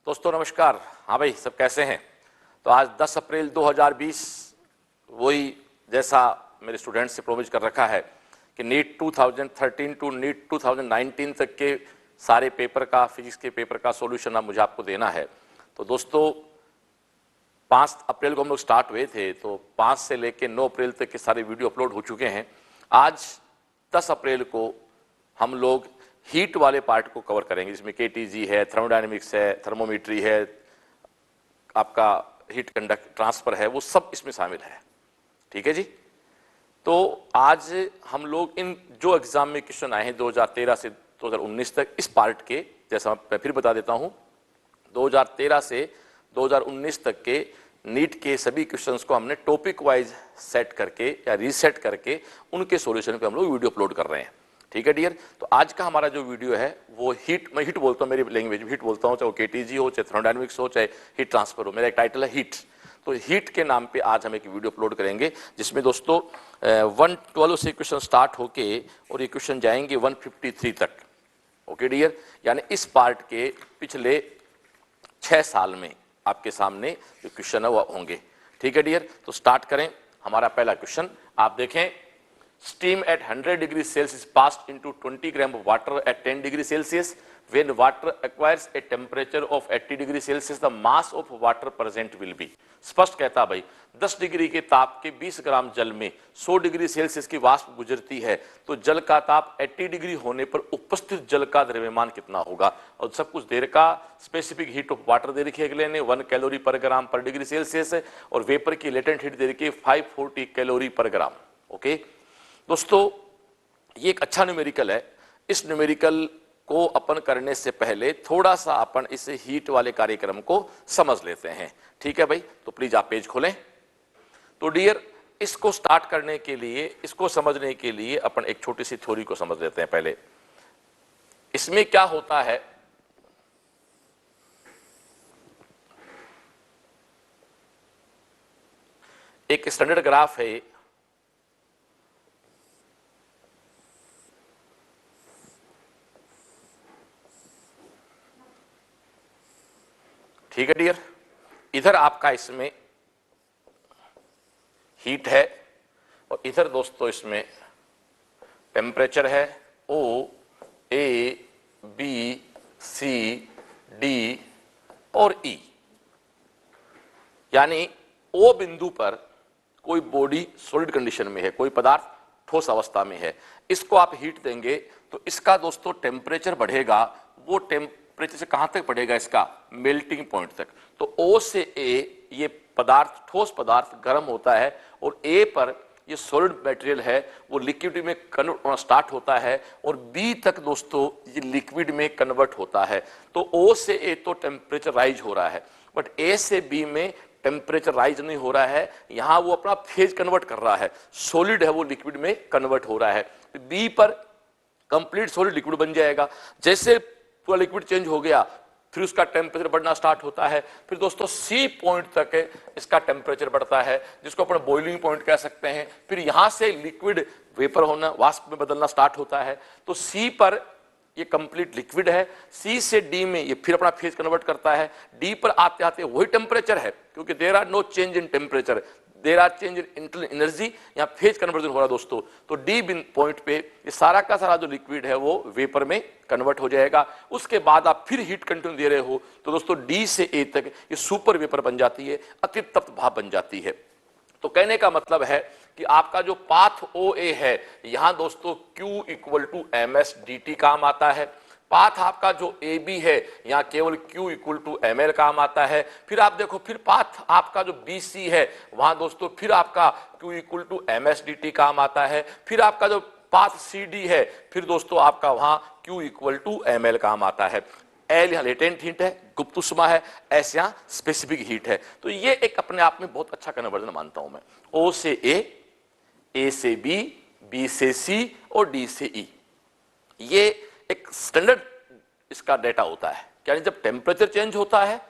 दोस्तों नमस्कार। हाँ भाई, सब कैसे हैं? तो आज 10 अप्रैल 2020 वही जैसा मेरे स्टूडेंट्स से प्रोमिस कर रखा है कि नीट 2013 टू नीट 2019 तक के सारे पेपर का, फिजिक्स के पेपर का सॉल्यूशन अब मुझे आपको देना है। तो दोस्तों 5 अप्रैल को हम लोग स्टार्ट हुए थे, तो 5 से लेकर 9 अप्रैल तक के सारे वीडियो अपलोड हो चुके हैं। आज 10 अप्रैल को हम लोग हीट वाले पार्ट को कवर करेंगे, जिसमें केटीजी है, थर्मोडायनेमिक्स है, थर्मोमीट्री है, आपका हीट कंडक्ट ट्रांसफर है, वो सब इसमें शामिल है। ठीक है जी। तो आज हम लोग इन जो एग्जाम में क्वेश्चन आए हैं 2013 से 2019 तक, इस पार्ट के, जैसा मैं फिर बता देता हूं, 2013 से 2019 तक के नीट के सभी क्वेश्चंस को हमने टॉपिक वाइज सेट करके या रीसेट करके उनके सॉल्यूशन पे हम लोग वीडियो अपलोड कर रहे हैं। ठीक है डियर। तो आज का हमारा जो वीडियो है वो हीट, मैं हीट बोलता हूँ, मेरी लैंग्वेज में हीट बोलता हूँ, चाहे वो केटीजी हो, चाहे थर्मोडायनेमिक्स हो, चाहे हीट ट्रांसफर हो। मेरा एक टाइटल है हीट। तो हीट के नाम पे आज हम एक वीडियो अपलोड करेंगे, जिसमें दोस्तों 112 से क्वेश्चन स्टार्ट होके और ये क्वेश्चन जाएंगे 153 तक। Okay dear. यानी इस पार्ट के पिछले 6 साल में आपके सामने जो क्वेश्चन है वो होंगे। ठीक है डियर। तो स्टार्ट करें। हमारा पहला क्वेश्चन आप देखें। Steam at 100 degrees Celsius is passed into 20 grams of water at 10 degrees Celsius. When water acquires a temperature of 80 degrees Celsius, the mass of water present will be. स्पष्ट कहता भाई 10 degree के ताप के 20 ग्राम जल में 100 डिग्री सेल्सियस की वाष्प गुजरती है, तो जल का ताप 80 डिग्री होने पर उपस्थित जल का द्रव्यमान कितना होगा। और सब कुछ दे रखा। स्पेसिफिक हीट ऑफ वाटर दे रखी है अगले ने 1 कैलोरी पर ग्राम पर डिग्री सेल्सियस है, और वेपर की लेटेंट हीट दे रखी है 540 कैलोरी पर ग्राम। ओके दोस्तों, ये एक अच्छा न्यूमेरिकल है। इस न्यूमेरिकल को अपन करने से पहले थोड़ा सा अपन इस हीट वाले कार्यक्रम को समझ लेते हैं। ठीक है भाई। तो प्लीज आप पेज खोलें। तो डियर, इसको स्टार्ट करने के लिए, इसको समझने के लिए अपन एक छोटी सी थ्योरी को समझ लेते हैं पहले। इसमें क्या होता है, एक स्टैंडर्ड ग्राफ है। ठीक है डियर। इधर आपका इसमें हीट है और इधर दोस्तों इसमें टेम्परेचर है। O, A, B, C, D और E। यानी O बिंदु पर कोई बॉडी सॉलिड कंडीशन में है, कोई पदार्थ ठोस अवस्था में है। इसको आप हीट देंगे तो इसका दोस्तों टेम्परेचर बढ़ेगा। वो टेम्परेचर से कहां तक बढ़ेगा? इसका मेल्टिंग पॉइंट तक। तो O से A ये पदार्थ, ठोस पदार्थ गर्म होता है, और A पर ये सॉलिड मटेरियल है, वो लिक्विड में कन्वर्ट होना स्टार्ट होता है, और B तक दोस्तों ये लिक्विड में कन्वर्ट होता है। तो O से A तो टेम्परेचर राइज हो रहा है, बट A से B में टेम्परेचर राइज नहीं हो रहा है। यहां वो अपना फेज कन्वर्ट कर रहा है। सॉलिड है वो लिक्विड में कन्वर्ट हो रहा है। B पर कंप्लीट सॉलिड लिक्विड बन जाएगा। जैसे पूरा लिक्विड चेंज हो गया, फिर उसका टेम्परेचर बढ़ना स्टार्ट होता है। फिर दोस्तों C पॉइंट तक इसका टेम्परेचर बढ़ता है, जिसको अपन बॉइलिंग पॉइंट कह सकते हैं। फिर यहां से लिक्विड वेपर होना, वाष्प में बदलना स्टार्ट होता है। तो C पर ये कंप्लीट लिक्विड है। C से D में ये फिर अपना फेज कन्वर्ट करता है। D पर आते आते वही टेम्परेचर है, क्योंकि there are no change in temperature, there are change in internal energy. यहाँ फेज कन्वर्जन हो रहा है दोस्तों। तो D बिन पॉइंट पे ये सारा का सारा जो लिक्विड है वो वेपर में कन्वर्ट हो जाएगा। उसके बाद आप फिर हीट कंटिन्यू दे रहे हो, तो दोस्तों D से A तक ये सुपर वेपर बन जाती है, अतितप्त भाप बन जाती है। तो कहने का मतलब है कि आपका जो पाथ OA है, यहां दोस्तों Q equal to MS dt काम आता है। पाथ आपका जो AB है, यहां केवल Q इक्वल टू ML काम आता है। फिर आप देखो, फिर पाथ आपका जो BC है, वहां दोस्तों फिर आपका Q equal to MS dt काम आता है। फिर आपका जो पाथ CD है, फिर दोस्तों आपका वहां Q इक्वल टू ML काम आता है। L यहाँ लेटेंट हीट है, गुप्त उष्मा है, S यहाँ स्पेसिफिक हीट है। तो ये एक अपने आप में बहुत अच्छा कन्वर्जन मानता हूं मैं। O से A से B, B से C और D से E, ये एक स्टैंडर्ड इसका डेटा होता है। यानी जब टेम्परेचर चेंज होता है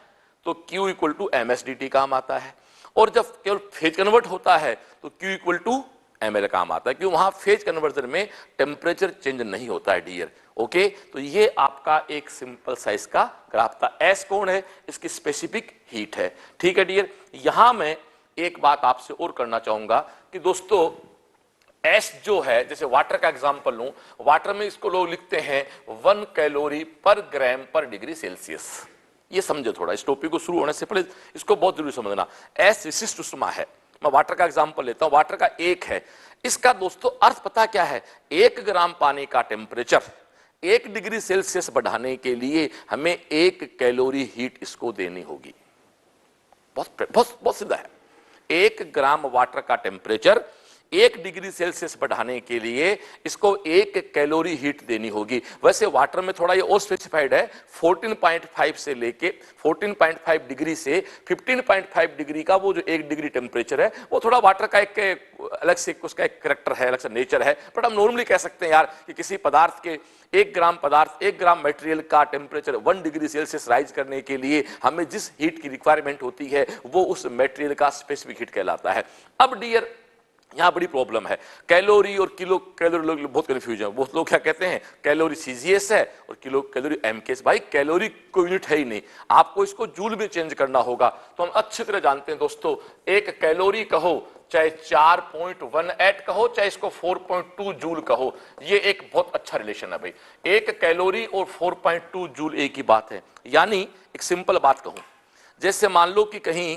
तो Q equal to MS dt काम आता है, और जब केवल फेज कन्वर्ट होता है तो Q इक्वल टू ML काम आता है, क्योंकि वहां फेज कन्वर्जन में टेम्परेचर चेंज नहीं होता है डियर। ओके, तो ये आप आपका एक सिंपल साइज का ग्राफ था। एस कौन है? इसकी स्पेसिफिक हीट है। ठीक है डियर, यहां मैं एक बात आपसे और करना चाहूंगा कि दोस्तों एस जो है, जैसे वाटर का एग्जांपल लूं, वाटर में इसको लोग लिखते हैं 1 कैलोरी पर ग्राम पर डिग्री सेल्सियस। ये समझो थोड़ा, इस टॉपिक को शुरू होने से पहले इसको बहुत जरूरी समझना। एस विशिष्ट उष्मा है। मैं वाटर का एग्जांपल लेता हूं, वाटर का एक है। इसका दोस्तों अर्थ पता क्या है? 1 ग्राम पानी का टेम्परेचर 1 डिग्री सेल्सियस बढ़ाने के लिए हमें 1 कैलोरी हीट इसको देनी होगी। बहुत बहुत बहुत सीधा है। 1 ग्राम वाटर का टेम्परेचर 1 डिग्री सेल्सियस बढ़ाने के लिए इसको 1 कैलोरी हीट देनी होगी। वैसे वाटर में थोड़ा ये और स्पेसिफाइड है, 14.5 से लेके 14.5 डिग्री से 15.5 डिग्री का वो जो 1 डिग्री टेम्परेचर है, वो थोड़ा वाटर का एक अलग से उसका एक कैरेक्टर है, अलग से नेचर है। बट हम नॉर्मली कह सकते हैं यार कि किसी पदार्थ के 1 ग्राम मटेरियल का टेम्परेचर 1 डिग्री सेल्सियस राइज करने के लिए हमें जिस हीट की रिक्वायरमेंट होती है वो उस मटेरियल का स्पेसिफिक हीट कहलाता है। अब डियर यहां बड़ी प्रॉब्लम है, कैलोरी और किलो कैलोरी लोग बहुत कंफ्यूज है। बहुत लोग क्या कहते हैं, कैलोरी सीजीएस है और किलो कैलोरी एमकेएस। भाई कैलोरी कोई यूनिट है ही नहीं, आपको इसको जूल में चेंज करना होगा। तो हम अच्छी तरह जानते हैं दोस्तों, 1 कैलोरी कहो चाहे 4.18 कहो चाहे इसको 4.2 जूल कहो, ये एक बहुत अच्छा रिलेशन है भाई। 1 कैलोरी और 4.2 जूल एक ही बात है। यानी एक सिंपल बात कहूं, जैसे मान लो कि कहीं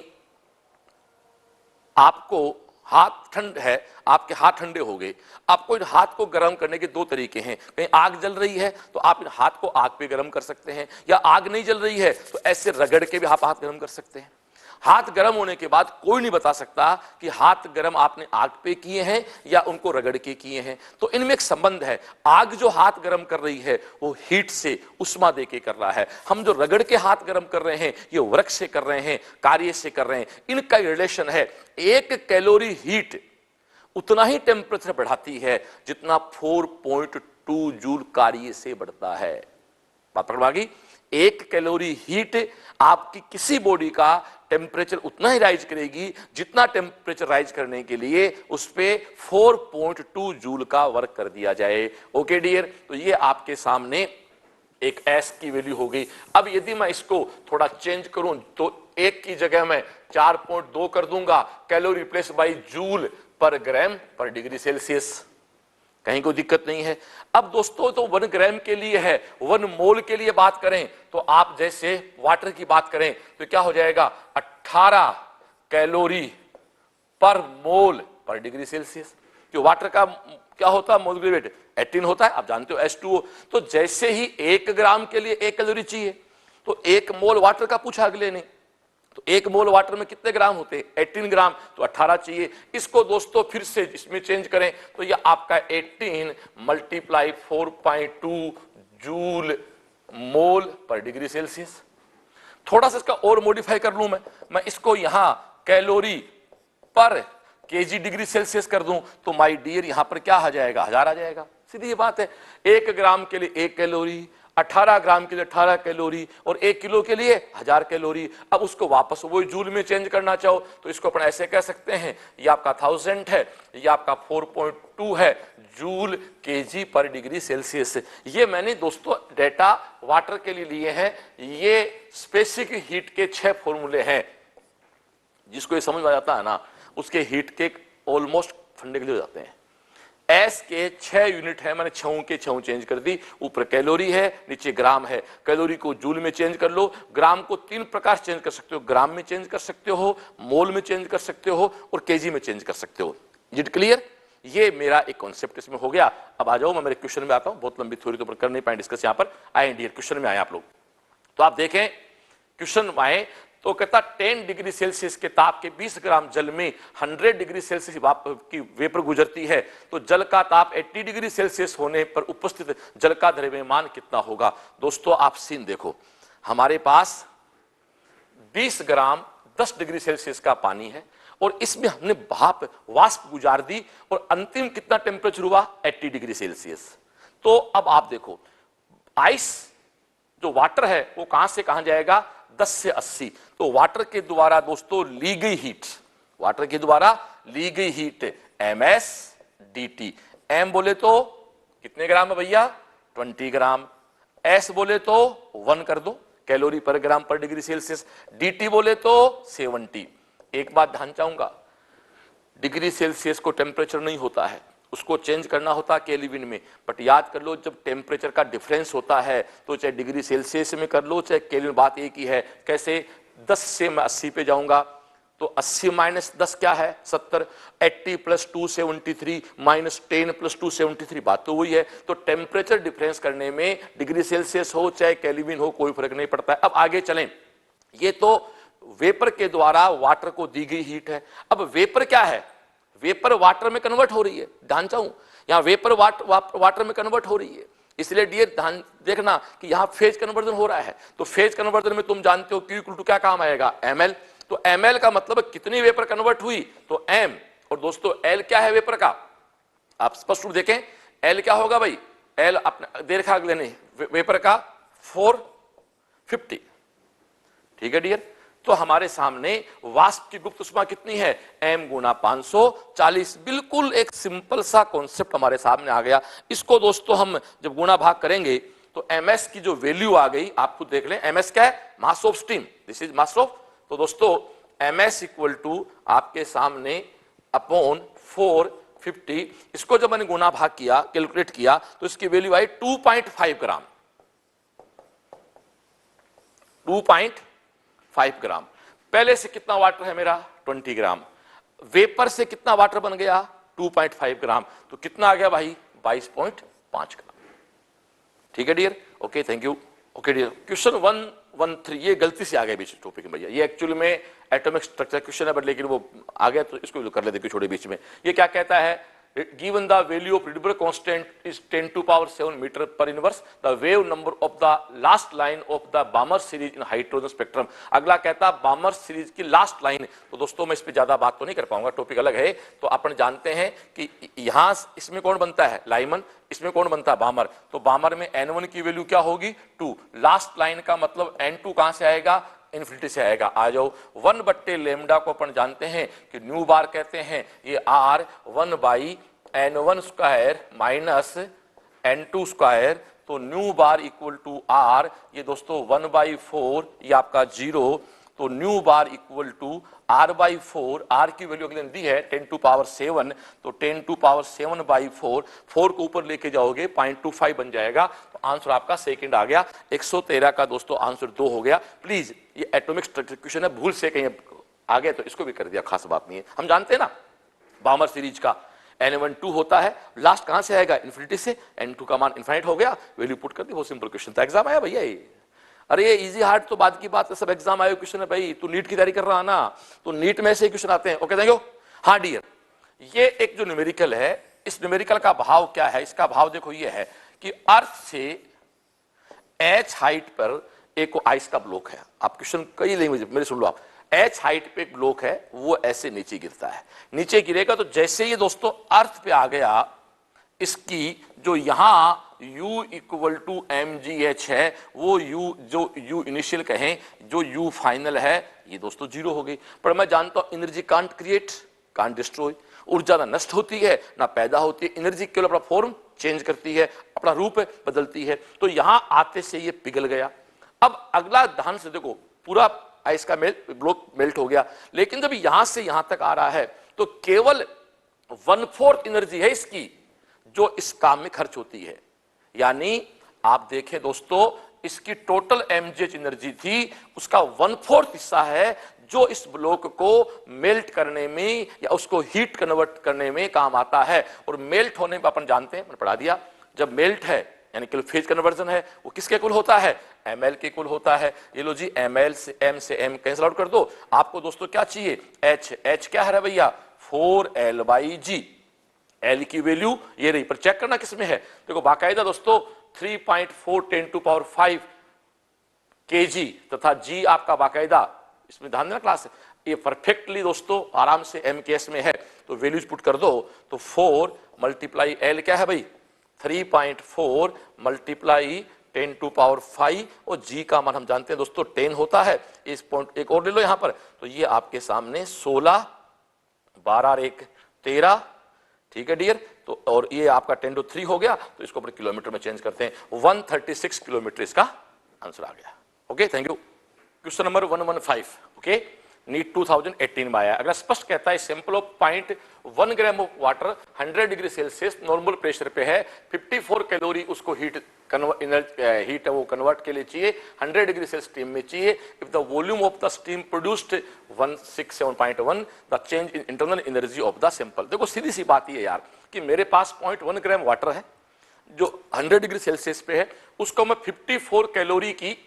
आपको हाथ ठंड है, आपके हाथ ठंडे हो गए, आपको इन हाथ को गर्म करने के 2 तरीके हैं। कहीं आग जल रही है तो आप इन हाथ को आग पे गर्म कर सकते हैं, या आग नहीं जल रही है तो ऐसे रगड़ के भी आप हाथ गर्म कर सकते हैं। हाथ गर्म होने के बाद कोई नहीं बता सकता कि हाथ गर्म आपने आग पे किए हैं या उनको रगड़ के किए हैं। तो इनमें एक संबंध है। आग जो हाथ गर्म कर रही है वो हीट से, उष्मा दे के कर रहा है। हम जो रगड़ के हाथ गर्म कर रहे हैं ये वर्क से कर रहे हैं, कार्य से कर रहे हैं। इनका रिलेशन है। 1 कैलोरी हीट उतना ही टेम्परेचर बढ़ाती है जितना 4.2 जूल कार्य से बढ़ता है। बात पकड़ में आ गई? 1 कैलोरी हीट आपकी किसी बॉडी का टेम्परेचर उतना ही राइज करेगी जितना टेम्परेचर राइज करने के लिए उस पे 4.2 जूल का वर्क कर दिया जाए। ओके डियर, तो ये आपके सामने एक एस की वैल्यू हो गई। अब यदि मैं इसको थोड़ा चेंज करूं तो 1 की जगह मैं 4.2 कर दूंगा, कैलोरी रिप्लेस बाय जूल पर ग्राम पर डिग्री सेल्सियस। कहीं कोई दिक्कत नहीं है। अब दोस्तों तो 1 ग्राम के लिए है, 1 मोल के लिए बात करें तो आप जैसे वाटर की बात करें तो क्या हो जाएगा, 18 कैलोरी पर मोल पर डिग्री सेल्सियस। जो वाटर का क्या होता है, मोलकुलर वेट 18 होता है, आप जानते हो H2O। तो जैसे ही 1 ग्राम के लिए 1 कैलोरी चाहिए तो 1 मोल वाटर का पूछा अगले ने, तो 1 मोल वाटर में कितने ग्राम होते हैं, 18 ग्राम, तो 18 चाहिए। इसको दोस्तों फिर से इसमें चेंज करें तो ये आपका 18 मल्टीप्लाई 4.2 जूल मोल पर डिग्री सेल्सियस। थोड़ा सा इसका और मॉडिफाई कर लूं मैं इसको यहां कैलोरी पर केजी डिग्री सेल्सियस कर दूं तो माय डियर यहां पर क्या आ जाएगा, 1000 आ जाएगा। सीधी ये बात है। 1 ग्राम के लिए 1 कैलोरी, 18 ग्राम के लिए 18 कैलोरी और 1 किलो के लिए 1000 कैलोरी। अब उसको वापस वही जूल में चेंज करना चाहो तो इसको अपन ऐसे कह सकते हैं, ये आपका 1000 है, ये आपका 4.2 है जूल केजी पर डिग्री सेल्सियस। ये मैंने दोस्तों डेटा वाटर के लिए लिए हैं। ये स्पेसिफिक हीट के 6 फॉर्मूले हैं। जिसको ये समझ में आ जाता है ना, उसके हीट के ऑलमोस्ट फंडे के लिए हो जाते हैं। एस के 6 यूनिट है, मैंने 6 के 6 चेंज कर दी। ऊपर कैलोरी है, नीचे ग्राम है। कैलोरी को जूल में चेंज कर लो। ग्राम को 3 प्रकार चेंज कर सकते हो, ग्राम में चेंज कर सकते हो, मोल में चेंज कर सकते हो और केजी में चेंज कर सकते हो। It clear? ये मेरा एक कॉन्सेप्ट इसमें हो गया। अब आ जाओ, मैं मेरे क्वेश्चन में आता हूं। बहुत लंबी थ्योरी तो कर नहीं पाए डिस्कस, यहां पर आए डियर क्वेश्चन में आए आप लोग। तो आप देखें क्वेश्चन में आए तो कहता 10 डिग्री सेल्सियस के ताप के 20 ग्राम जल में 100 डिग्री सेल्सियस की वेपर गुजरती है तो जल का ताप 80 डिग्री सेल्सियस होने पर उपस्थित जल का द्रव्यमान कितना होगा। दोस्तों आप सीन देखो, हमारे पास 20 ग्राम 10 डिग्री सेल्सियस का पानी है और इसमें हमने भाप वाष्प गुजार दी और अंतिम कितना टेम्परेचर हुआ, 80 डिग्री सेल्सियस। तो अब आप देखो आइस जो वाटर है वो कहां से कहां जाएगा, 10 से 80। तो वाटर के द्वारा दोस्तों ली गई हीट, वाटर के द्वारा ली गई हीट ms dt। m बोले तो कितने ग्राम है भैया, 20 ग्राम। एस बोले तो 1 कर दो, कैलोरी पर ग्राम पर डिग्री सेल्सियस। डीटी बोले तो 70। एक बात ध्यान चाहूंगा, डिग्री सेल्सियस को टेम्परेचर नहीं होता है, उसको चेंज करना होता है केल्विन में। बट याद कर लो, जब टेम्परेचर का डिफरेंस होता है तो चाहे डिग्री सेल्सियस में कर लो चाहे केल्विन, बात एक ही है। कैसे? 10 से मैं 80 पे जाऊंगा तो 80 माइनस 10 क्या है? 70। 80 प्लस 2 73 माइनस 10 प्लस 2 73, बात तो वही है। तो टेम्परेचर डिफरेंस करने में डिग्री सेल्सियस हो चाहे केल्विन हो कोई फर्क नहीं पड़ता है। अब आगे चलें, ये तो वेपर के द्वारा वाटर को दी गई हीट है। अब वेपर क्या है? वेपर वाटर में कन्वर्ट हो रही है, ध्यान चाहूं, यहां वेपर वाटर में कन्वर्ट हो रही है। इसलिए डियर ध्यान देखना कि यहां फेज कन्वर्जन हो रहा है। तो फेज कन्वर्जन में तुम जानते हो Q इक्वल टू क्या काम आएगा? ml। तो ml का मतलब कितनी वेपर कन्वर्ट हुई? तो m। और दोस्तों l क्या है वेपर का? आप स्पष्ट रूप देखें, l क्या होगा भाई? l अपने देखा अगले ने वेपर का 450। ठीक है डियर, तो हमारे सामने वाष्प की गुप्त ऊष्मा कितनी है? m गुना 540। बिल्कुल एक सिंपल सा कॉन्सेप्ट हमारे सामने आ गया। इसको दोस्तों हम जब गुणा भाग करेंगे तो ms की जो वैल्यू आ गई, आप खुद देख लें, ms क्या है? Mass of steam, this is mass of. तो दोस्तों ms इक्वल टू आपके सामने अपॉन 450। इसको जब मैंने गुणा भाग किया, कैलकुलेट किया, तो इसकी वैल्यू आई 2.5 ग्राम। 2.5 ग्राम। पहले से कितना वाटर है मेरा? 20 ग्राम। वेपर से कितना वाटर बन गया? 2.5 ग्राम। तो कितना आ गया भाई? 22.5 ग्राम। ठीक है dear, okay, thank you. Okay dear, question 113 ये गलती से आ गया बीच टॉपिक में भैया, ये एक्चुअली में एटॉमिक स्ट्रक्चर क्वेश्चन है, बट लेकिन वो आ गया तो इसको कर लेते छोटे बीच में। ये क्या कहता है? given the value of Rydberg constant is 10 to power 7 meter per inverse, the wave number of the last line of the Balmer series in hydrogen spectrum। अगला कहता है बामर सीरीज की लास्ट लाइन। तो दोस्तों मैं इस पे ज्यादा बात तो नहीं कर पाऊंगा, टॉपिक अलग है। तो अपन जानते हैं कि यहां इसमें कौन बनता है? लाइमन। इसमें कौन बनता है? बामर। तो बामर में N1 की वैल्यू क्या होगी? 2। लास्ट लाइन का मतलब N2 कहां से आएगा? इन्फिनिटी से आएगा। आ जाओ, 1 बट्टे लेमडा को अपन जानते हैं कि न्यू बार कहते हैं, ये R 1 by N1 square minus N2 square. तो nu bar equal to R, ये दोस्तों 1/4, ये आपका 0। तो nu bar equal to R/4। R की वैल्यू अगले दी है 10 टू पावर 7, तो 10 टू पावर 7/4। 4 को ऊपर लेके जाओगे 0.25 बन जाएगा। तो आंसर आपका सेकंड आ गया। 113 का दोस्तों आंसर 2 हो गया। प्लीज ये एटॉमिक स्ट्रक्चर क्वेश्चन है, भूल से कहीं आ गए तो इसको भी कर दिया, खास बात नहीं है। हम जानते हैं ना बामर सीरीज का N1 2 होता है, लास्ट कहां से आएगा? इन्फिनिटी से। N2 का मान इनफाइनाइट हो गया, वैल्यू पुट कर दी। बहुत सिंपल क्वेश्चन था, एग्जाम आया भैया ये। अरे ये इजी हार्ड तो बाद की बात है, सब एग्जाम आए क्वेश्चन है भाई। तू नीट की तैयारी कर रहा है ना, तो नीट में से क्वेश्चन आते हैं। Okay thank you. हाँ डियर, ये एक जो न्यूमेरिकल है, इस न्यूमेरिकल का भाव क्या है? इसका भाव देखो ये है कि अर्थ से h हाइट पर एक आइस का ब्लॉक है। आप क्वेश्चन कई लैंग्वेज मेरे सुन लो आप। h हाइट पे एक ब्लॉक है, वो ऐसे नीचे गिरता है। नीचे गिरेगा तो जैसे ये दोस्तों अर्थ पे आ गया, इसकी जो यहां U इक्वल टू mgh है, वो U जो U इनिशियल कहें, जो U फाइनल है, ये दोस्तों 0 हो गई। पर मैं जानता हूं energy can't create, can't destroy. ऊर्जा ना नष्ट होती है ना पैदा होती है, एनर्जी केवल अपना फॉर्म चेंज करती है, अपना रूप बदलती है। तो यहां आते से ये पिघल गया। अब अगला ध्यान से देखो, पूरा आइस का ब्लॉक मेल्ट हो गया, लेकिन जब यहां से यहां तक आ रहा है तो केवल 1/4 एनर्जी है इसकी जो इस काम में खर्च होती है। यानी आप देखें दोस्तों, इसकी टोटल mgh एनर्जी थी, उसका 1/4 हिस्सा है जो इस ब्लॉक को मेल्ट करने में या उसको हीट कन्वर्ट करने में काम आता है। और मेल्ट होने पर अपन जानते हैं, मैंने पढ़ा दिया, जब मेल्ट है यानी कि फेज कन्वर्जन है, वो किसके कुल होता है? ml के कुल होता है। ये लो जी, ml से m से m कैंसिल आउट कर दो। आपको दोस्तों क्या चाहिए? h क्या है भैया? 4L/g। L की वैल्यू ये रही, पर चेक करना किसमें है। देखो बाकायदा दोस्तों 3.4 10 टू पावर 5 kg तथा g आपका बाकायदा, इसमें ध्यान देना क्लास है, ये परफेक्टली दोस्तों आराम से m केस में है। तो वैल्यूज पुट कर दो, तो 4 मल्टीप्लाई L क्या है भाई? 3.4 मल्टीप्लाई 10 टू पावर 5, और g का मान हम जानते हैं दोस्तों 10 होता है। इस पॉइंट एक और ले लो यहां पर, तो ये आपके सामने 16, 12 और 1 13, ठीक है डियर। तो और ये आपका 10⁻³ हो गया, तो इसको अपने किलोमीटर में चेंज करते हैं, 136 किलोमीटर इसका आंसर आ गया। Okay, thank you. Question number 115, okay, NEET 2018 में आया। अगर स्पष्ट कहता है sample of 0.1 gram of water 100 degree Celsius normal pressure पे है, 54 कैलोरी उसको हीट वो कन्वर्ट के लिए चाहिए, 100 डिग्री सेल्सियस स्टीम में चाहिए। If the volume of the steam produced 167.1, the change in internal energy of the sample. देखो सीधी सी बात ये यार कि मेरे पास 0.1 ग्राम वाटर है जो 100 डिग्री सेल्सियस पे है, उसको मैं 54 कैलोरी की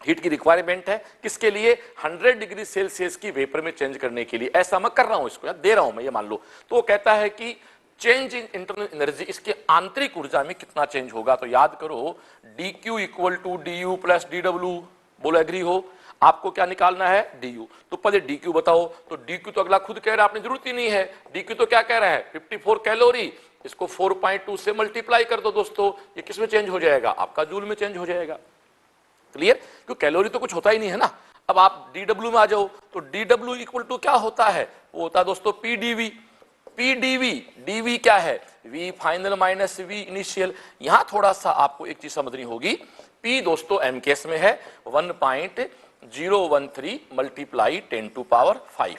हीट की रिक्वायरमेंट है, किसके लिए? 100 डिग्री सेल्सियस की वेपर में चेंज करने के लिए। ऐसा मैं कर रहा हूं, इसको यार दे रहा हूं मैं, ये मान लो। तो वो कहता है कि चेंज इन इंटरनल एनर्जी, इसके आंतरिक ऊर्जा में कितना चेंज होगा। तो याद करो dq equal to du plus dw, बोलो एग्री हो। आपको क्या निकालना है? du। तो पहले dq बताओ। तो dq तो अगला खुद कह रहा है, आपने जरूरत ही नहीं है। dq तो क्या कह रहा है? 54 कैलोरी, इसको 4.2 से मल्टीप्लाई कर दो दोस्तों, ये किस में चेंज हो जाएगा? आपका जूल में चेंज हो जाएगा। क्लियर? क्योंकि कैलोरी तो कुछ होता ही नहीं है ना। अब आप dw में आ जाओ, तो dw इक्वल टू क्या होता है? वो होता है दोस्तों pdv। pdv, dv क्या है? v final minus v initial. यहां थोड़ा सा आपको एक चीज समझनी होगी, p दोस्तों m केस में है 1.013 मल्टीप्लाई 10⁵।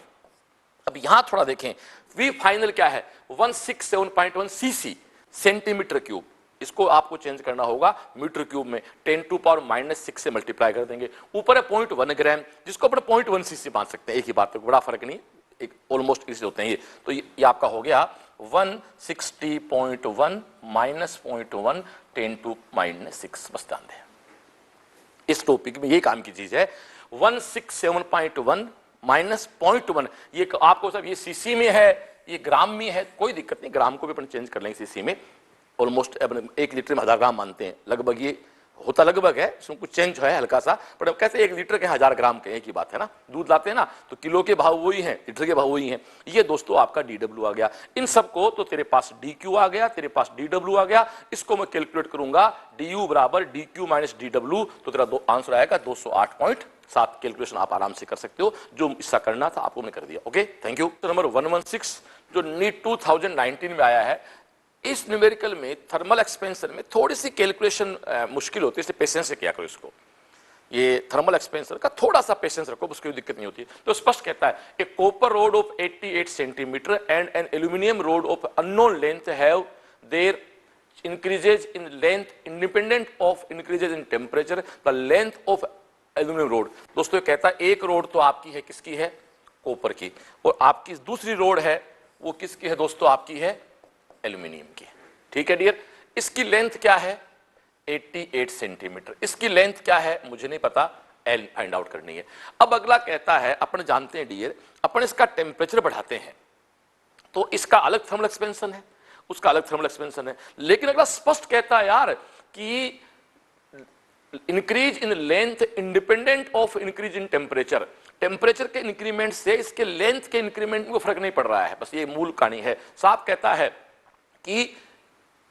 अब यहां थोड़ा देखें, v फाइनल क्या है? 167.1 cc, सेंटीमीटर क्यूब। इसको आपको चेंज करना होगा मीटर क्यूब में, 10⁻⁻6 से मल्टीप्लाई कर देंगे। ऊपर है 0.1 ग्राम, जिसको अपने 0.1 cc मान सकते हैं, एक ही बात है, बड़ा फर्क नहीं, एक ऑलमोस्ट इसी होते हैं ये। तो ये आपका हो गया 160.1 माइनस 0.1 10⁻⁶। बस ध्यान दें, इस टॉपिक में ये काम की चीज है। 167.1 माइनस 0.1, ये आपको सब, ये सीसी में है, ये ग्राम में है, कोई दिक्कत नहीं, ग्राम को भी अपन चेंज कर लेंगे सीसी में। ऑलमोस्ट 1 लीटर में 1000 ग्राम मानते हैं, लगभग ये होता लगभग है, इसमें कुछ चेंज है हल्का सा, पर अब कैसे 1 लीटर के 1000 ग्राम के, एक ही बात है ना। दूध लाते हैं ना तो किलो के भाव वही हैं, लीटर के भाव वही हैं। ये दोस्तों आपका dw आ गया। इन सबको तो तेरे पास dq आ गया, तेरे पास dw आ गया, इसको मैं कैलकुलेट करूंगा du बराबर dq माइनस dw, तो तेरा आंसर आएगा 208.7। कैलकुलेशन आप आराम से कर सकते हो, जो इसका करना था आपको मैंने कर दिया। Okay, thank you. तो नंबर 116 जो नीट 2019 में आया है, इस न्यूमेरिकल में थर्मल एक्सपेंशन में थोड़ी सी कैलकुलेशन मुश्किल होती है, इसलिए पेशेंस से किया करो इसको। ये थर्मल एक्सपेंशन का थोड़ा सा पेशेंस रखो, उसकी कोई दिक्कत नहीं होती। तो स्पष्ट कहता है a copper rod of 88 centimetre and an aluminium rod of unknown length have their increases in length independent of increases in temperature, the length of aluminum road। दोस्तों ये कहता है एक रोड तो आपकी है, किसकी है? कॉपर की, और आपकी दूसरी रोड है वो किसकी है दोस्तों? आपकी है एल्यूमिनियम की। ठीक है डियर, इसकी लेंथ क्या है? 88 सेंटीमीटर। इसकी लेंथ क्या है? मुझे नहीं पता, एल फाइंड आउट करनी है। अब अगला कहता है, अपन जानते हैं डियर, अपन इसका टेम्परेचर बढ़ाते हैं तो इसका अलग थर्मल एक्सपेंशन है, उसका अलग थर्मल एक्सपेंशन है। लेकिन अगला स्पष्ट कहता है यार कि increase in length independent of increase in temperature. Temperature के इंक्रीमेंट से इसके लेंथ के इंक्रीमेंट में फर्क नहीं पड़ रहा है, बस ये मूल कहानी है। साफ कहता है कि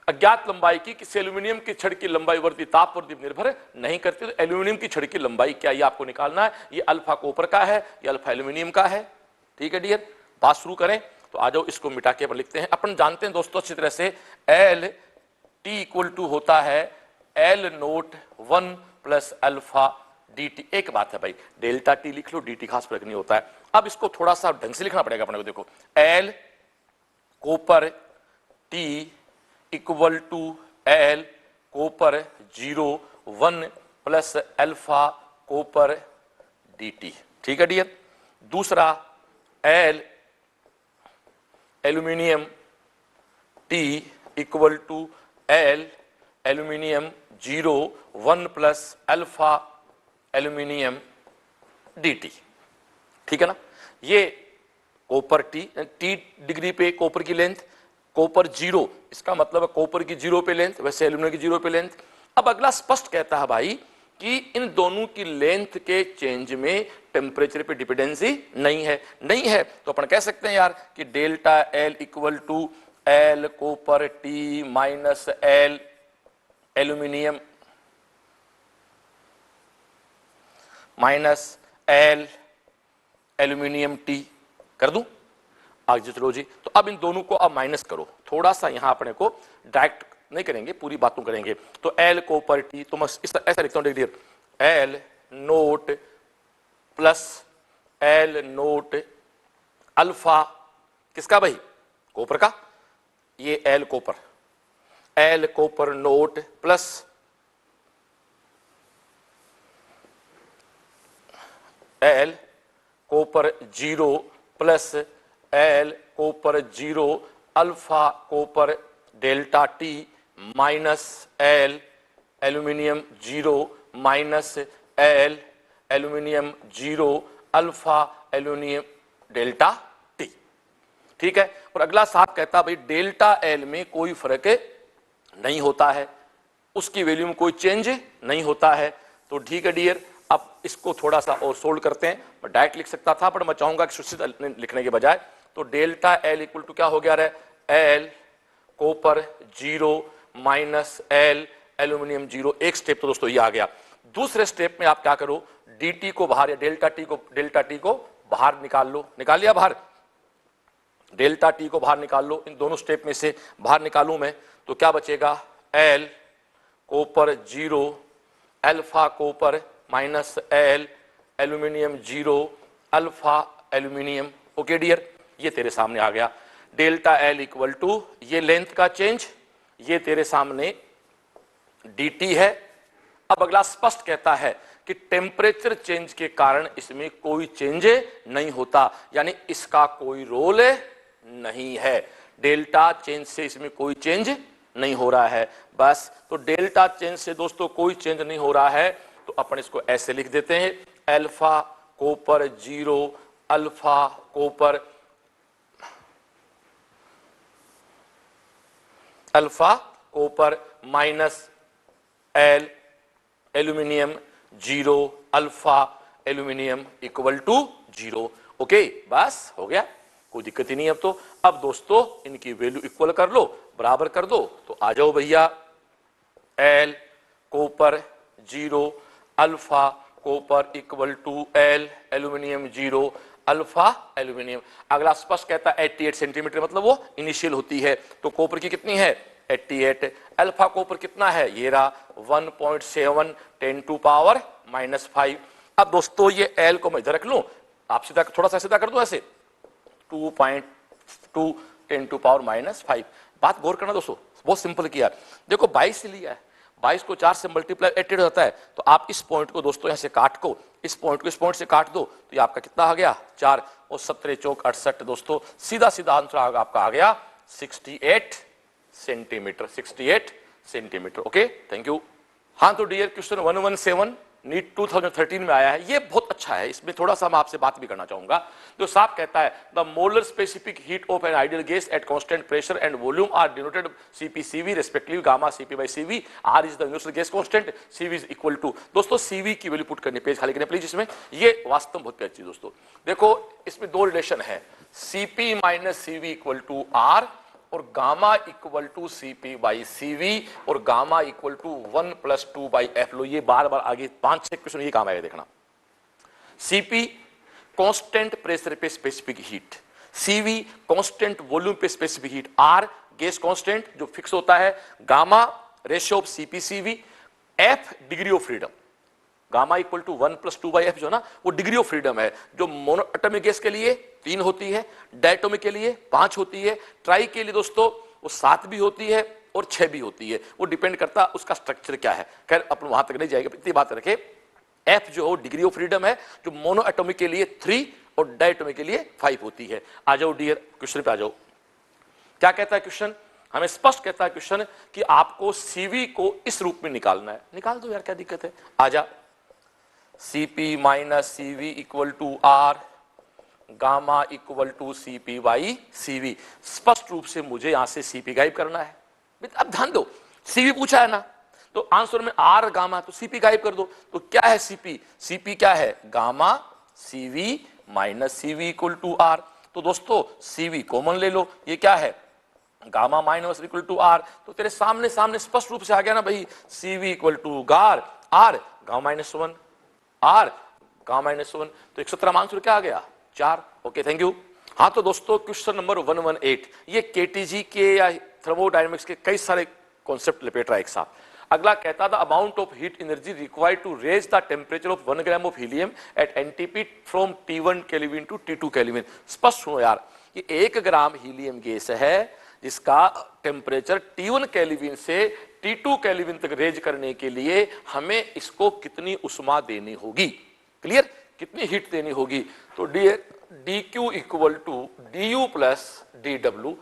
अज्ञात लंबाई की किसी एल्यूमिनियम की छड़ की लंबाई वर्ती ताप पर निर्भर नहीं करती। तो एल्यूमिनियम की छड़ की लंबाई क्या, ये आपको निकालना है। ये अल्फा कॉपर का है, ये अल्फा एल्यूमिनियम का है। ठीक है डियर, बात शुरू करें तो आ जाओ, इसको मिटा के अपन लिखते हैं। अपन जानते हैं दोस्तों अच्छी तरह से, एल टी इक्वल टू होता है L note 1 plus alpha D T. एक बात है भाई, डेल्टा टी लिख लो, डी टी खास फर्क नहीं होता है। अब इसको थोड़ा सा ढंग से लिखना पड़ेगा अपने को। देखो L copper T equal to L copper 0 1 plus alpha copper D T. ठीक है डियर। दूसरा L aluminium T equal to L aluminium 0 1 plus alpha aluminium D T. ठीक है ना। ये कॉपर टी डिग्री पे कॉपर की लेंथ, कॉपर 0, इसका मतलब है कॉपर की 0 पे लेंथ, वैसे एल्यूमिनियम की 0 पे लेंथ। अब अगला स्पष्ट कहता है भाई कि इन दोनों की लेंथ के चेंज में टेम्परेचर पे डिपेंडेंसी नहीं है। तो अपन कह सकते हैं यार कि delta L equal to L copper T minus L aluminium minus L aluminium T कर दूं। आगे चलो जी। तो अब इन दोनों को अब माइनस करो, थोड़ा सा यहां अपने को डायरेक्ट नहीं करेंगे, पूरी बातों करेंगे। तो एल को पर टी, तो मैं ऐसा लिखता हूं dear, L nought plus L nought alpha, किसका भाई, कॉपर का, ये L copper, L copper nought plus L copper zero plus L copper zero alpha copper delta T minus L aluminium zero minus L aluminium zero alpha aluminium delta T. ठीक है। और अगला साहब कहता भाई डेल्टा एल में कोई फर्क नहीं होता है, उसकी वैल्यू में कोई चेंज नहीं होता है। तो ठीक है डियर, अब इसको थोड़ा सा और सोल्व करते हैं। मैं डायरेक्ट लिख सकता था, पर मैं चाहूंगा कि सुचित लिखने के बजाय, तो डेल्टा एल इक्वल टू क्या हो गया रे, L copper zero minus L aluminium zero. एक स्टेप तो दोस्तों ये आ गया। दूसरे स्टेप में आप क्या करो, dt को बाहर या डेल्टा टी को बाहर निकाल लो। निकाल लिया बाहर, डेल्टा टी को बाहर निकाल लो। इन दोनों स्टेप में से बाहर निकालूं मैं तो क्या बचेगा, L copper zero alpha copper minus L aluminium zero alpha aluminium. Okay dear, ये तेरे सामने आ गया। डेल्टा एल इक्वल टू ये लेंथ का चेंज, ये तेरे सामने dt है। अब अगला स्पष्ट कहता है कि टेम्परेचर चेंज के कारण इसमें कोई चेंज नहीं होता, यानी इसका कोई रोल नहीं है। डेल्टा चेंज से इसमें कोई चेंज नहीं हो रहा है। बस, तो डेल्टा चेंज से दोस्तों कोई चेंज नहीं हो रहा है, तो अपन इसको ऐसे लिख देते हैं, alpha copper zero alpha copper alpha copper minus L aluminium zero alpha aluminium equal to zero. Okay, बस हो गया, कोई दिक्कत ही नहीं। अब दोस्तों इनकी वैल्यू इक्वल कर लो, बराबर कर दो। तो आ जाओ भैया, L copper zero alpha copper equal to L aluminium zero alpha aluminium. अगला स्पष्ट कहता है 88 सेंटीमीटर, मतलब वो इनिशियल होती है। तो कॉपर की कितनी है, 88। अल्फा कॉपर कितना है, ये रहा 1.7 10 टू पावर -5। अब दोस्तों ये एल को मैं इधर रख लूं, आप सीधा थोड़ा सा सीधा कर दो ऐसे, 2.2 10 टू पावर -5। बात गौर करना दोस्तों, बहुत सिंपल किया। देखो 22 लिया है, 22 को 4 से मल्टीप्लाई 88 होता है। तो आप इस पॉइंट को दोस्तों यहां से काट को, इस पॉइंट को इस पॉइंट से काट दो, तो ये आपका कितना आ गया, 4 और 17 चौक 68। दोस्तों सीधा सीधा आंसर आपका आ गया 68 centimetre, 68 centimetre. Okay, thank you. हाँ, तो डियर क्वेश्चन 117 नीट 2013 में आया है, ये बहुत अच्छा है। इसमें थोड़ा सा मैं आपसे बात भी करना चाहूंगा। जो साफ कहता है, the molar specific heat of an ideal gas at constant pressure and volume are denoted CP/CV respectively, gamma CP/CV, R is the universal gas constant, CV is equal to. दोस्तों CV की वैल्यू पुट करनी, page खाली करने please. इसमें ये वास्तव में बहुत प्यारी चीज दोस्तों। देखो इसमें दो रिलेशन है, CP - CV equal to R और गामा इक्वल टू CP/CV और गामा इक्वल टू 1 + 2/f। लो, ये बार बार आगे 5-6 क्वेश्चन ये काम आएगा, देखना। CP कांस्टेंट प्रेशर पे specific heat, CV constant volume पे specific heat, R gas constant जो फिक्स होता है, gamma ratio of CP/CV, F degree of freedom. Gamma equal to 1 + 2/f जो ना, वो डिग्री ऑफ फ्रीडम है, जो मोनो एटॉमिक गैस के लिए 3 होती है, डायटोमिक के लिए 5 होती है, ट्राई के लिए दोस्तों वो 7 भी होती है और 6 भी होती है। वो डिपेंड करता उसका स्ट्रक्चर क्या है। खैर अपन वहां तक नहीं जाएगा, इतनी बात रखे। एफ जो डिग्री ऑफ फ्रीडम है, जो मोनो एटॉमिक के लिए 3 और डायटोमिक के लिए 5 होती है। आ जाओ डियर, क्वेश्चन पे आ जाओ। क्या कहता है क्वेश्चन, हमें स्पष्ट कहता है क्वेश्चन कि आपको CV को इस रूप में निकालना है। निकाल दो यार, क्या दिक्कत है, आ जा। CP - CV equal to R, gamma equal to CP/CV। स्पष्ट रूप से मुझे यहां से CP गायब करना है। अब ध्यान दो, CV पूछा है ना, तो आंसर में R गामा, तो CP गायब कर दो। तो क्या है CP, CP क्या है, gamma CV - CV equal to R। तो दोस्तों CV कॉमन ले लो, ये क्या है, gamma minus equal to R। तो तेरे सामने स्पष्ट रूप से आ गया ना भाई, CV equal to R gamma -1 R gamma -1। तो 117 आंसर क्या आ गया, 4। Okay, thank you. हाँ तो दोस्तों क्वेश्चन नंबर 118 ये केटीजी के या थर्मोडायनेमिक्स के कई सारे कॉन्सेप्ट लपेट रहा है एक साथ। अगला कहता था amount of heat energy required to raise the temperature of 1 gram of helium at NTP from T1 kelvin to T2 kelvin. स्पष्ट हो यार कि 1 ग्राम हीलियम गैस है जिसका टेम्परेचर T1 केल्विन से T2 केल्विन तक रेज करने के लिए हमें इसको कितनी उष्मा देनी होगी। क्लियर, कितनी हीट देनी होगी। तो dq equal to du plus dw।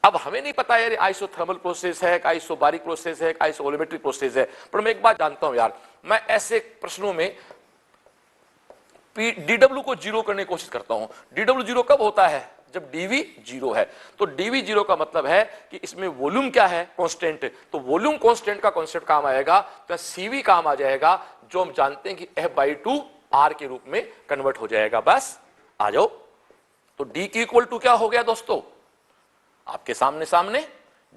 अब हमें नहीं पता यार आइसोथर्मल प्रोसेस है, आइसोबारिक प्रोसेस है, आइसोवोल्यूमेट्रिक प्रोसेस है, पर मैं एक बात जानता हूं यार, मैं ऐसे प्रश्नों में dw को जीरो करने की कोशिश करता हूं। dw जीरो कब होता है? जब dv जीरो है। तो dv जीरो का मतलब है कि इसमें वॉल्यूम क्या है? कांस्टेंट। तो वॉल्यूम कांस्टेंट का कॉन्सेप्ट काम आएगा तो cv काम आ जाएगा, जो हम जानते हैं कि f/2 r के रूप में कन्वर्ट हो जाएगा। बस आ जाओ। तो dq इक्वल टू क्या हो गया दोस्तों? आपके सामने सामने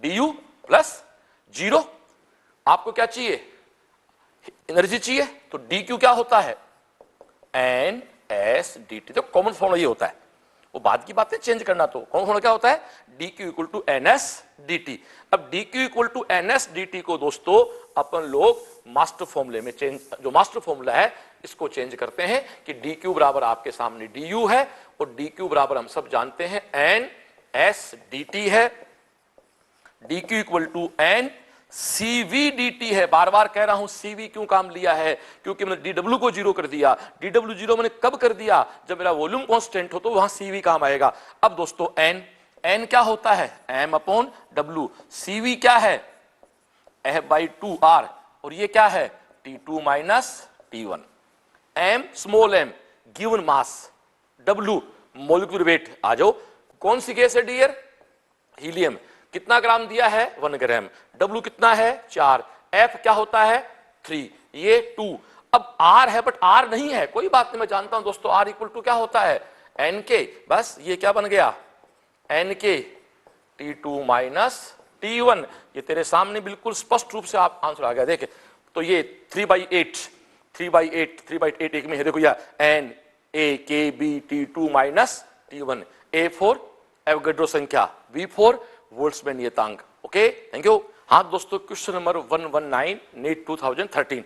du प्लस जीरो। आपको क्या चाहिए? एनर्जी चाहिए। तो dq क्या होता है? ns dt। तो कॉमन फॉर्मूला ये होता है, वो बाद की बातें चेंज करना। तो कॉमन फॉर्मूला क्या होता है? dq equal to ns dt। अब dq equal to ns dt को दोस्तों अपन लोग मास्टर फॉर्मूले में चेंज, जो मास्टर फॉर्मूला है इसको चेंज करते हैं कि dq बराबर आपके सामने du है और dq बराबर हम सब जानते हैं ns dt है। dq equal to n cv dt है। बार बार कह रहा हूं cv क्यों काम लिया है, क्योंकि मैंने dw को जीरो कर दिया। dw जीरो मैंने कब कर दिया? जब मेरा वॉल्यूम कांस्टेंट हो तो वहां cv काम आएगा। अब दोस्तों n क्या होता है? m upon w। cv क्या है? f/2 r। और ये क्या है? T2 minus T1। m small m given mass, w molecular weight. आ जाओ, कौन सी गैस है डियर? हीलियम। कितना ग्राम दिया है? 1 ग्राम। W कितना है? 4। F क्या होता है? 3। ये 2। अब R है बट R नहीं है, कोई बात नहीं, मैं जानता हूं दोस्तों R इक्वल टू क्या होता है? NK। बस ये क्या बन गया? NK T2 minus T1। ये तेरे सामने बिल्कुल स्पष्ट रूप से आप आंसर आ गया। देखे तो ये 3/8 एक में है। देखो या NaKbT2 minus T1। A4 Avogadro संख्या, V4 वोल्ट्समैन नियतांक। Okay, thank you. हाँ दोस्तों क्वेश्चन नंबर 119 नीट 2013।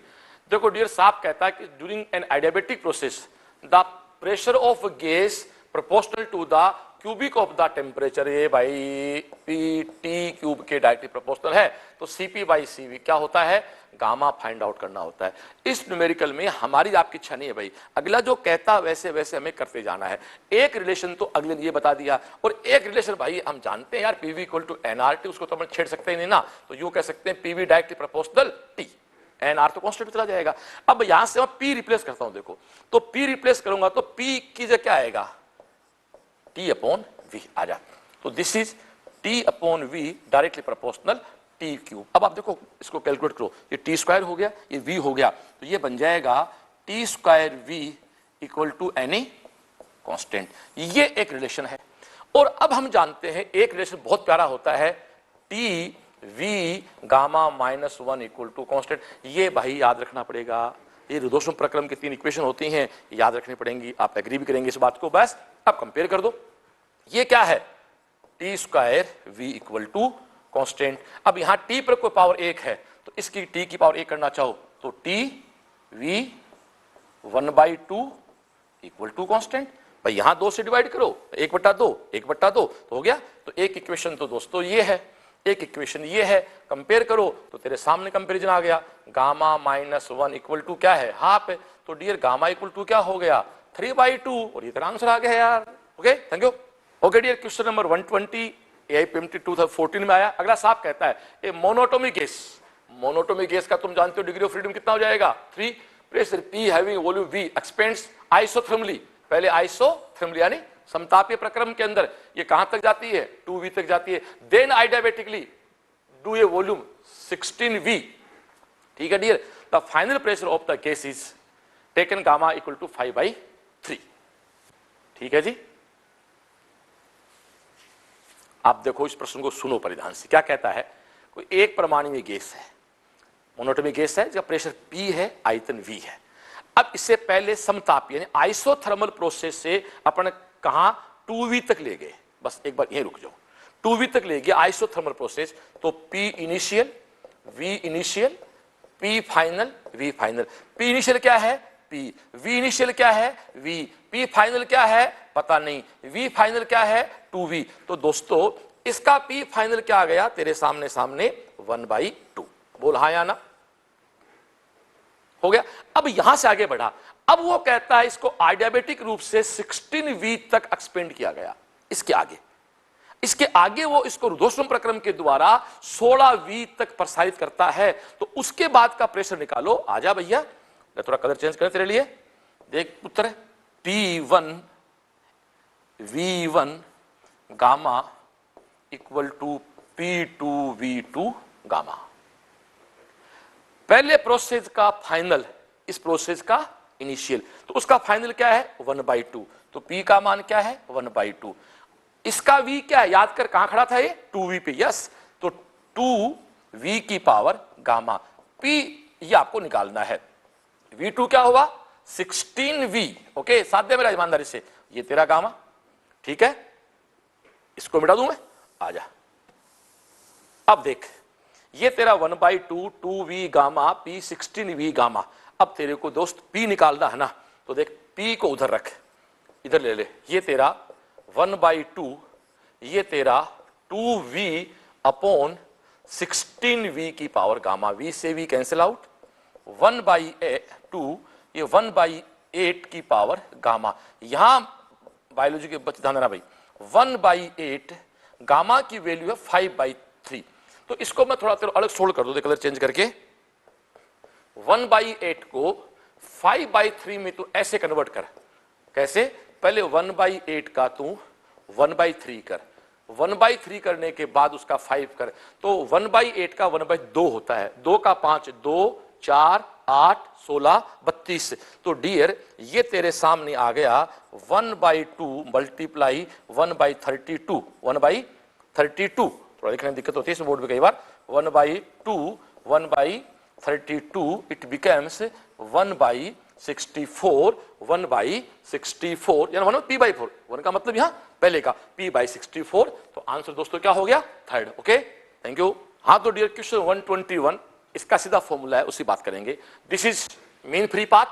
देखो डियर, साहब कहता है कि during an adiabatic process the pressure of gas proportional to the cubic of the temperature. ये भाई टी क्यूब के डायरेक्टली प्रोपोर्शनल है। तो CP/CV क्या होता है? गामा फाइंड आउट करना होता है। इस न्यूमेरिकल में हमारी आपकी इच्छा नहीं है भाई, अगला जो कहता वैसे वैसे हमें करते जाना है। एक रिलेशन तो अगले ने ये बता दिया, और एक रिलेशन भाई हम जानते हैं यार PV इक्वल टू nRT, उसको तो हम छेड़ सकते ही नहीं ना। तो यूं कह सकते हैं PV directly proportional T, nR तो कांस्टेंट चला जाएगा। अब यहां से मैं P रिप्लेस करता हूं। देखो तो P रिप्लेस करूंगा तो P की जगह क्या आएगा? T अपॉन V आ जा। तो this is T upon V directly proportional T cube. अब आप देखो इसको कैलकुलेट करो, ये T स्क्वायर हो गया, ये V हो गया, तो ये बन जाएगा T square V equal to NA constant. ये एक रिलेशन है। और अब हम जानते हैं एक रिलेशन बहुत प्यारा होता है, T V gamma minus 1 equal to constant. ये भाई याद रखना पड़ेगा। ये रुदोषम प्रक्रम की 3 इक्वेशन होती हैं, याद रखनी पड़ेंगी। आप एग्री भी करेंगे इस बात को। बस अब कंपेयर कर दो। ये क्या है? T square V equal to constant. अब यहां T पर कोई पावर 1 है तो इसकी T की पावर 1 करना चाहो तो T V 1/2 equal to constant. भाई यहां 2 से डिवाइड करो, 1/2 1/2 तो हो गया। तो एक इक्वेशन तो दोस्तों ये है, एक इक्वेशन ये है। कंपेयर करो तो तेरे सामने कंपैरिजन आ गया। गामा माइनस 1 इक्वल टू क्या है? हाफ है। तो डियर गामा इक्वल टू क्या हो गया? 3/2। और ये तेरा आंसर आ गया यार। Okay, thank you. Okay dear, question number 120 AIPMT 2014 में आया। अगला साहब कहता है a monatomic gas, monatomic gas का तुम जानते हो डिग्री ऑफ फ्रीडम कितना हो जाएगा? 3। Pressure P having volume V expends isothermally. पहले आइसोथर्मली यानी समतापीय प्रक्रम के अंदर ये कहां तक जाती है? 2V तक जाती है। Then adiabatically do a volume 16V। ठीक है dear, the final pressure of the gas is taken gamma equal to 5/3। ठीक है जी। आप देखो इस प्रश्न को सुनो परिधान से। क्या कहता है? कोई एक परमाणु गैस है, मोनोटोमिक गैस है, जिसका प्रेशर P है, आयतन V है। अब इससे पहले समतापी यानी आइसोथर्मल प्रोसेस से अपन कहां 2v तक ले गए, बस एक बार यहीं रुक जाओ, 2v तक ले गया आइसोथर्मल प्रोसेस, तो P initial, V initial, P final, V final. P initial क्या है? P। V इनिशियल क्या है? V। P फाइनल क्या है? पता नहीं। V फाइनल क्या है? 2v। तो दोस्तों इसका P फाइनल क्या आ गया तेरे सामने 1/2। बोल हाँ या ना? हो गया। अब यहां से आगे बढ़ा, अब वो कहता है इसको आइडियाबेटिक रूप से 16v तक एक्सपेंड किया गया। इसके आगे वो इसको रुद्धोष्म प्रक्रम के द्वारा 16v तक प्रसारित करता है। तो उसके बाद का प्रेशर निकालो। आजा भैया, मैं थोड़ा कलर चेंज करें तेरे लिए। देख उत्तर है P1 V1 gamma equal to P2 V2 gamma. पहले प्रोसेस का फाइनल, इस प्रोसेस का इनिशियल, तो उसका फाइनल क्या है? 1/2। तो P का मान क्या है? 1/2। इसका V क्या है? याद कर, कहां खड़ा था ये? 2v पे। यस, तो 2v की पावर गामा। P ये आपको निकालना है। V2 क्या हुआ? 16v। ओके, साथ दे मेरा ईमानदारी से, ये तेरा गामा, ठीक है, इसको मिटा दूं मैं। आजा, अब देख, ये तेरा 1/2 2v gamma P 16v gamma. अब तेरे को दोस्त P निकालना है ना, तो देख P को उधर रख, इधर ले ले। ये तेरा 1/2, ये तेरा 2v अपॉन 16v की पावर गामा। v से v कैंसिल आउट, 1/2, ये 1/8 की पावर गामा। यहां बायोलॉजी के बच्चे ध्यान देना भाई, 1/8 गामा की वैल्यू है 5/3। तो इसको मैं थोड़ा अलग सोल्ड कर दूं, कलर चेंज करके। 1/8 को 5/3 में तू ऐसे कन्वर्ट कर। कैसे? पहले 1/8 का तू 1/3 कर, 1/3 करने के बाद उसका 5 कर, तो 1/8 का 1/2 होता है। 2 का 5, 2 4 8 16 32। तो डियर ये तेरे सामने आ गया 1/2 मल्टीप्लाई 1/32, 1/32। थोड़ा लिखने में दिक्कत होती है इस बोर्ड पे कई बार। 1/2 1/32, इट बिकम्स 1/64, 1/64 यानी 1/p/4। 1 का मतलब यहां पहले का p/64। तो आंसर दोस्तों क्या हो गया? थर्ड। Okay, thank you. हाँ, तो डियर क्वेश्चन 121, इसका सीधा फॉर्मूला है, उसी बात करेंगे। This is mean free path.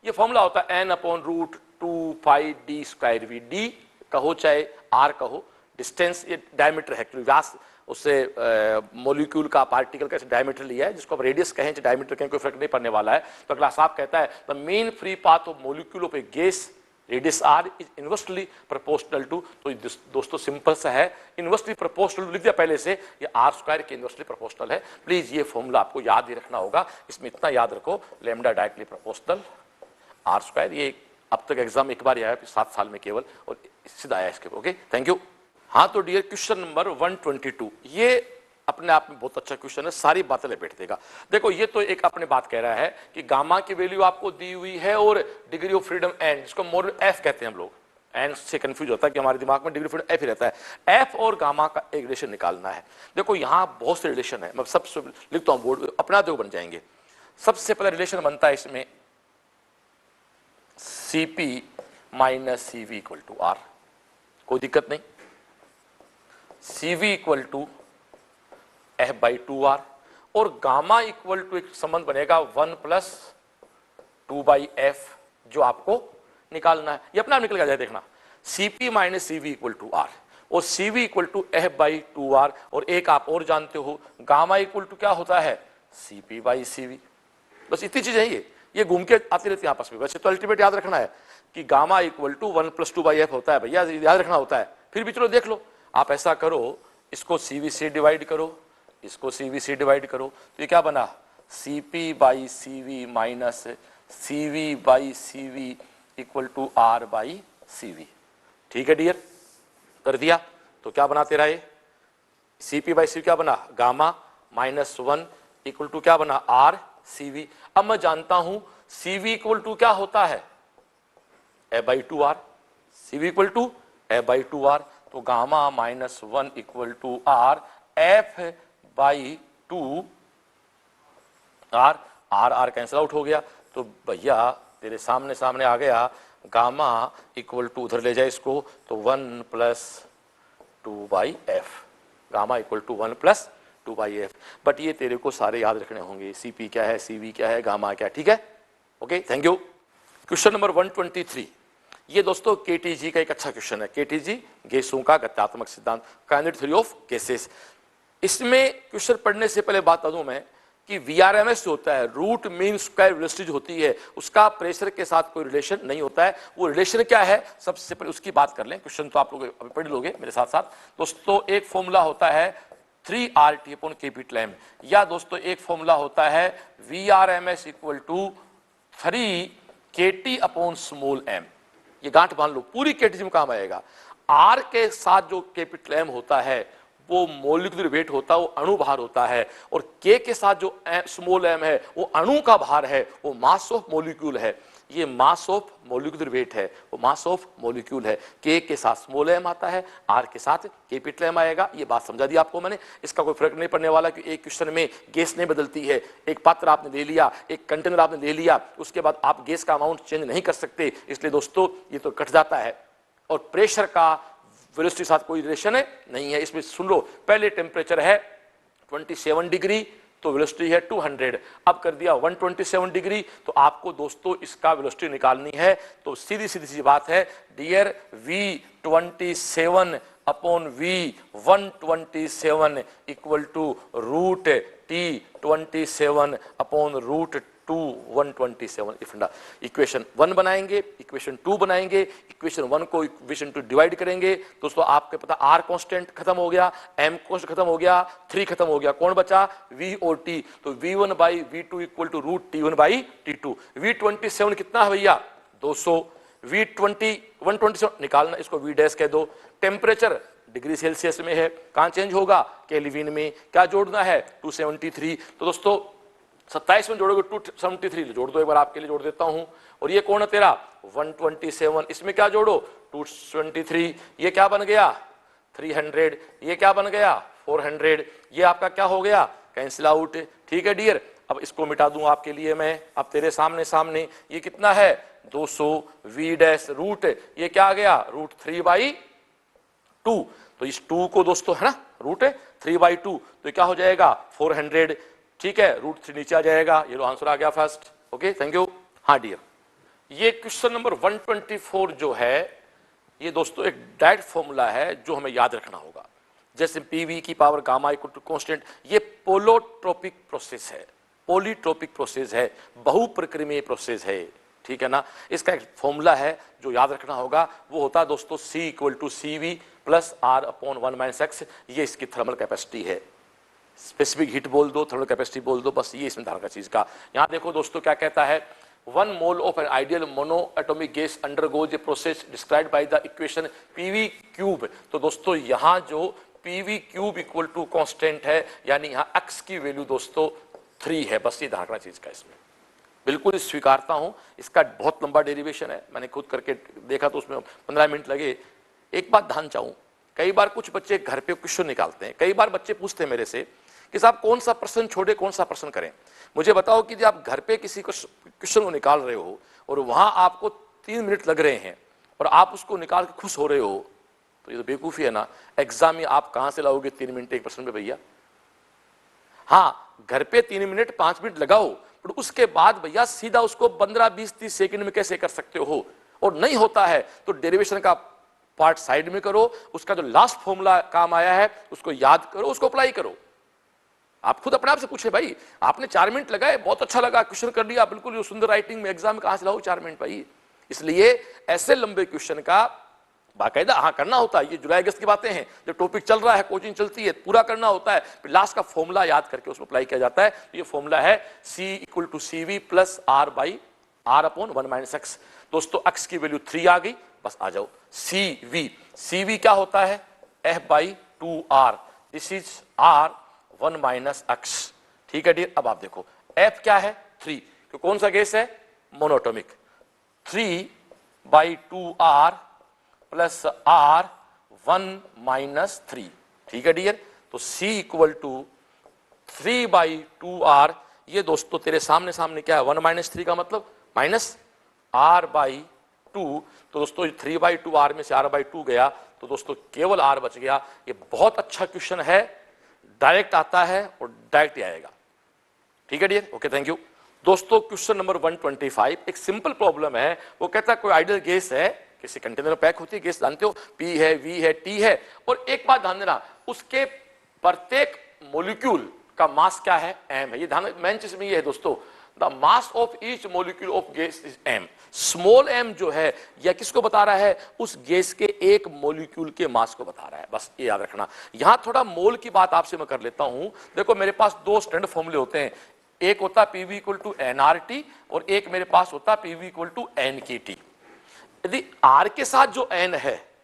ये फॉर्मूला होता है n/√2 पाई d स्क्वायर v। d कहो चाहे r कहो, डिस्टेंस ये डायमीटर है, व्यास, उससे मॉलिक्यूल का, पार्टिकल का डायमीटर लिया है, जिसको आप रेडियस कहें चाहे डायमीटर कहें, कोई फर्क नहीं पड़ने वाला है। तो अगला साहब कहता है the mean free path of molecule of a gas radius r is inversely proportional to. तो दोस्तों सिंपल सा है, इनवर्सली प्रोपोर्शनल लिख दिया पहले से, ये r² के इनवर्सली प्रोपोर्शनल है। प्लीज ये फॉर्मूला आपको याद ही रखना होगा। इसमें इतना याद रखो, लैम्डा डायरेक्टली प्रोपोर्शनल r²। ये अब तक एग्जाम एक बार आया 7 साल में केवल, और सीधा आया इसके। Okay, thank you. हाँ, तो डियर क्वेश्चन नंबर 122, ये अपने आप में बहुत अच्छा क्वेश्चन है, सारी बातें लपेट देगा। देखो, ये तो एक अपने बात कह रहा है कि गामा की वैल्यू आपको दी हुई है और डिग्री ऑफ फ्रीडम एन, जिसको मोर एफ कहते हैं हम लोग, एन से कंफ्यूज होता है कि हमारे दिमाग में डिग्री ऑफ फ्रीडम एफ ही रहता है। एफ और गामा का एक रिलेशन निकालना है। देखो यहाँ बहुत से रिलेशन है, मैं सबसे लिखता हूँ बोर्ड, अपना दो बन जाएंगे। सबसे पहला रिलेशन बनता है इसमें Cp minus Cv equal to R, कोई दिक्कत नहीं। Cv इक्वल टू F/2R, और गामा इक्वल टू एक संबंध बनेगा 1 + 2/f, जो आपको निकालना है। ये अपना आप निकल जाए, देखना। Cp minus Cv equal to R, और Cv इक्वल टू F/2R, और एक आप और जानते हो, गामा इक्वल टू क्या होता है? Cp/Cv। बस इतनी चीज है, ये घूम के आती रहती है आपस में। वैसे तो अल्टीमेट याद रखना है कि गामा इक्वल टू 1 + 2/f होता है भैया, याद रखना होता है। फिर भी चलो देख लो, आप ऐसा करो, इसको Cv से डिवाइड करो, इसको Cv से डिवाइड करो, तो ये क्या बना? Cp/Cv minus Cv/Cv equal to R/Cv। ठीक है डियर, कर दिया। तो क्या बना तेरा ये? Cp/Cv क्या बना? गामा माइनस 1 इक्वल टू क्या बना? R/Cv। अब मैं जानता हूं Cv इक्वल टू क्या होता है? F/2R। Cv equal to F/2R, तो gamma minus 1 equal to R F/2R। R cancel out हो गया, तो भैया तेरे सामने आ गया गामा इक्वल टू, उधर ले जाए इसको, तो 1 + 2/f, gamma equal to 1 + 2/f। But ये तेरे को सारे याद रखने होंगे, CP क्या है, CV क्या है, गामा क्या, ठीक है, okay, thank you. Question number 123, ये दोस्तों KTG का एक अच्छा क्वेश्चन है। KTG गैसों का गत्यात्मक सिद्धांत, काइनेटिक थ्योरी ऑफ गैसेस। इसमें क्वेश्चन पढ़ने से पहले बात बता दूं मैं कि VRMS जो होता है, रूट मीन स्क्वायर वेलोसिटी जो होती है, उसका प्रेशर के साथ कोई रिलेशन नहीं होता है। वो रिलेशन क्या है, सबसे पहले उसकी बात कर लें। क्वेश्चन तो आप लोग अभी पढ़ लोगे मेरे साथ साथ। दोस्तों एक फॉर्मूला होता है 3RT/कैपिटल M, या दोस्तों एक फॉर्मूला होता है VRMS इक्वल टू 3kT/स्मॉल m। ये गांठ बांध लो, पूरी KTG में काम आएगा। R के साथ जो कैपिटल M होता है वो मॉलिक्यूलर वेट होता है, वो अणु भार होता है, और K के साथ जो स्मॉल m है वो अणु का भार है, वो मास ऑफ मॉलिक्यूल है। ये मास ऑफ मॉलिक्यूलर वेट है, वो मास ऑफ मॉलिक्यूल है। K के साथ स्मॉल m आता है, R के साथ कैपिटल M आएगा। ये बात समझा दी आपको मैंने। इसका कोई फर्क नहीं पड़ने वाला कि एक क्वेश्चन में गैस नहीं बदलती है। एक पात्र आपने ले लिया, एक कंटेनर आपने ले लिया, उसके बाद आप गैस का अमाउंट चेंज नहीं कर सकते, इसलिए दोस्तों ये तो कट जाता है। और प्रेशर का वेलोसिटी के साथ कोई रिलेशन है नहीं है। इसमें सुन लो, पहले टेम्परेचर है 27 डिग्री, तो वेलोसिटी है 200। अब कर दिया 127 डिग्री, तो आपको दोस्तों इसका वेलोसिटी निकालनी है। तो सीधी सीधी सी बात है, dear V27/V127 equal to √T27/√2/127। Equation 1 बनाएंगे, इक्वेशन 2 बनाएंगे, इक्वेशन 1 को इक्वेशन 2 डिवाइड करेंगे। दोस्तों आपके पता R कांस्टेंट खत्म हो गया, M कांस्टेंट खत्म हो गया, 3 खत्म हो गया, कौन बचा, V और T। तो V1/V2 equal to √T1/T2। V27 कितना है भैया, 200। V127 निकालना, इसको V डैश कह दो। टेम्परेचर डिग्री सेल्सियस में है, कहां चेंज होगा, केल्विन में। क्या जोड़ना है, 273। तो दोस्तों 27 में जोड़ोगे 273, जोड़ दो, एक बार आपके लिए जोड़ देता हूं। और ये कौन है तेरा, 127, इसमें क्या जोड़ो, 223, ये क्या बन गया, 300, ये क्या बन गया, 400, ये आपका क्या हो गया, कैंसिल आउट। ठीक है डियर, अब इसको मिटा दूं आपके लिए मैं, अब तेरे सामने ये कितना है, 200, V डैश रूट, ये क्या आ गया, √3/2। तो इस 2 को दोस्तों है ना, √3/2, तो क्या हो जाएगा, 400। ठीक है, √3 नीचे आ जाएगा। ये लो आंसर आ गया फर्स्ट। Okay, thank you. हाँ डियर, ये क्वेश्चन नंबर 124 जो है, ये दोस्तों एक डायरेक्ट फॉर्मूला है जो हमें याद रखना होगा। जैसे PV की power gamma equal to constant, ये पोलोट्रोपिक प्रोसेस है, पॉलीट्रोपिक प्रोसेस है, बहुप्रक्रमीय प्रोसेस है। ठीक है ना। इसका एक फॉर्मूला है जो याद रखना होगा, वो होता है दोस्तों C equal to CV plus R/1 - x। ये इसकी थर्मल कैपेसिटी है। स्पेसिफिक हीट बोल दो, थर्मल कैपेसिटी बोल दो, बस ये इसमें ध्यान का चीज का। यहां देखो दोस्तों क्या कहता है, 1 mole of an ideal monoatomic gas undergoes a process described by the equation PV³। तो दोस्तों यहां जो PV³ इक्वल टू कांस्टेंट है, यानी यहां x की वैल्यू दोस्तों 3 है, बस ये ध्यान रखना चीज का। इसमें बिल्कुल स्वीकारता हूं, इसका बहुत लंबा डेरिवेशन है, मैंने खुद करके देखा तो उसमें 15 मिनट लगे। एक बात ध्यान चाहूं, कई बार कुछ बच्चे घर पे क्वेश्चन निकालते हैं, कई बार बच्चे पूछते हैं मेरे से कि साहब कौन सा प्रश्न छोड़े, कौन सा प्रश्न करें। मुझे बताओ कि जब आप घर पे किसी क्वेश्चन को निकाल रहे हो और वहां आपको 3 मिनट लग रहे हैं और आप उसको निकाल के खुश हो रहे हो, तो ये तो बेवकूफी है ना। एग्जाम में आप कहां से लाओगे 3 मिनट एक प्रश्न पे भैया। हाँ, घर पे 3 मिनट 5 मिनट लगाओ, पर उसके बाद भैया सीधा उसको 15, 20, 30 सेकंड में कैसे कर सकते हो। और नहीं होता है तो डेरिवेशन का पार्ट साइड में करो, उसका जो लास्ट फॉर्मूला काम आया है उसको याद करो, उसको अप्लाई करो। आप खुद अपने आप से पूछे, भाई आपने 4 मिनट लगाए, बहुत अच्छा लगा, क्वेश्चन कर लिया बिल्कुल सुंदर राइटिंग में, एग्जाम में कहां से लाओ 4 मिनट भाई। इसलिए ऐसे लंबे क्वेश्चन का बाकायदा हाँ करना होता है। ये जुलाई अगस्त की बातें हैं, जब टॉपिक चल रहा है, कोचिंग चलती है, पूरा करना होता है, फिर लास्ट का फॉर्मूला याद करके उसमें अप्लाई किया जाता है। तो ये फॉर्मूला है C equal to CV plus R/1 - x। दोस्तों x की वैल्यू 3 आ गई, बस आ जाओ। CV क्या होता है, F/2R, this is R/1 - x। ठीक है डियर, अब आप देखो F क्या है, 3, तो कौन सा गैस है, मोनोएटॉमिक। 3/2R plus R/1 - 3। ठीक है डियर, तो C इक्वल टू 3/2R। ये दोस्तों तेरे सामने क्या है, 1 - 3 का मतलब माइनस R/1 2, तो दोस्तों 3/2 R में से R/2 गया, तो दोस्तों केवल R बच गया। ये बहुत अच्छा क्वेश्चन है, डायरेक्ट आता है और डायरेक्ट आएगा। ठीक है डियर, ओके, थैंक यू। दोस्तों क्वेश्चन नंबर 125 एक सिंपल प्रॉब्लम है। वो कहता है कोई आइडियल गैस है, किसी कंटेनर में पैक होती है गैस, जानते हो, P है, V है, T है, और एक बात ध्यान देना, उसके प्रत्येक मॉलिक्यूल का मास क्या है, m है। ये ध्यान, मेन चीज में ये है दोस्तों, the mass of each molecule of gas is m। Small m जो है यह किसको बता रहा है, उस गैस के एक मॉलिक्यूल के मास को बता रहा है, बस ये याद रखना। यहां थोड़ा मोल की बात आपसे मैं कर लेता हूं। देखो मेरे पास दो स्टैंडर्ड फॉर्मूले होते हैं, एक होता है PV = nRT और एक मेरे पास होता है PV = nKT। यदि R के साथ जो n है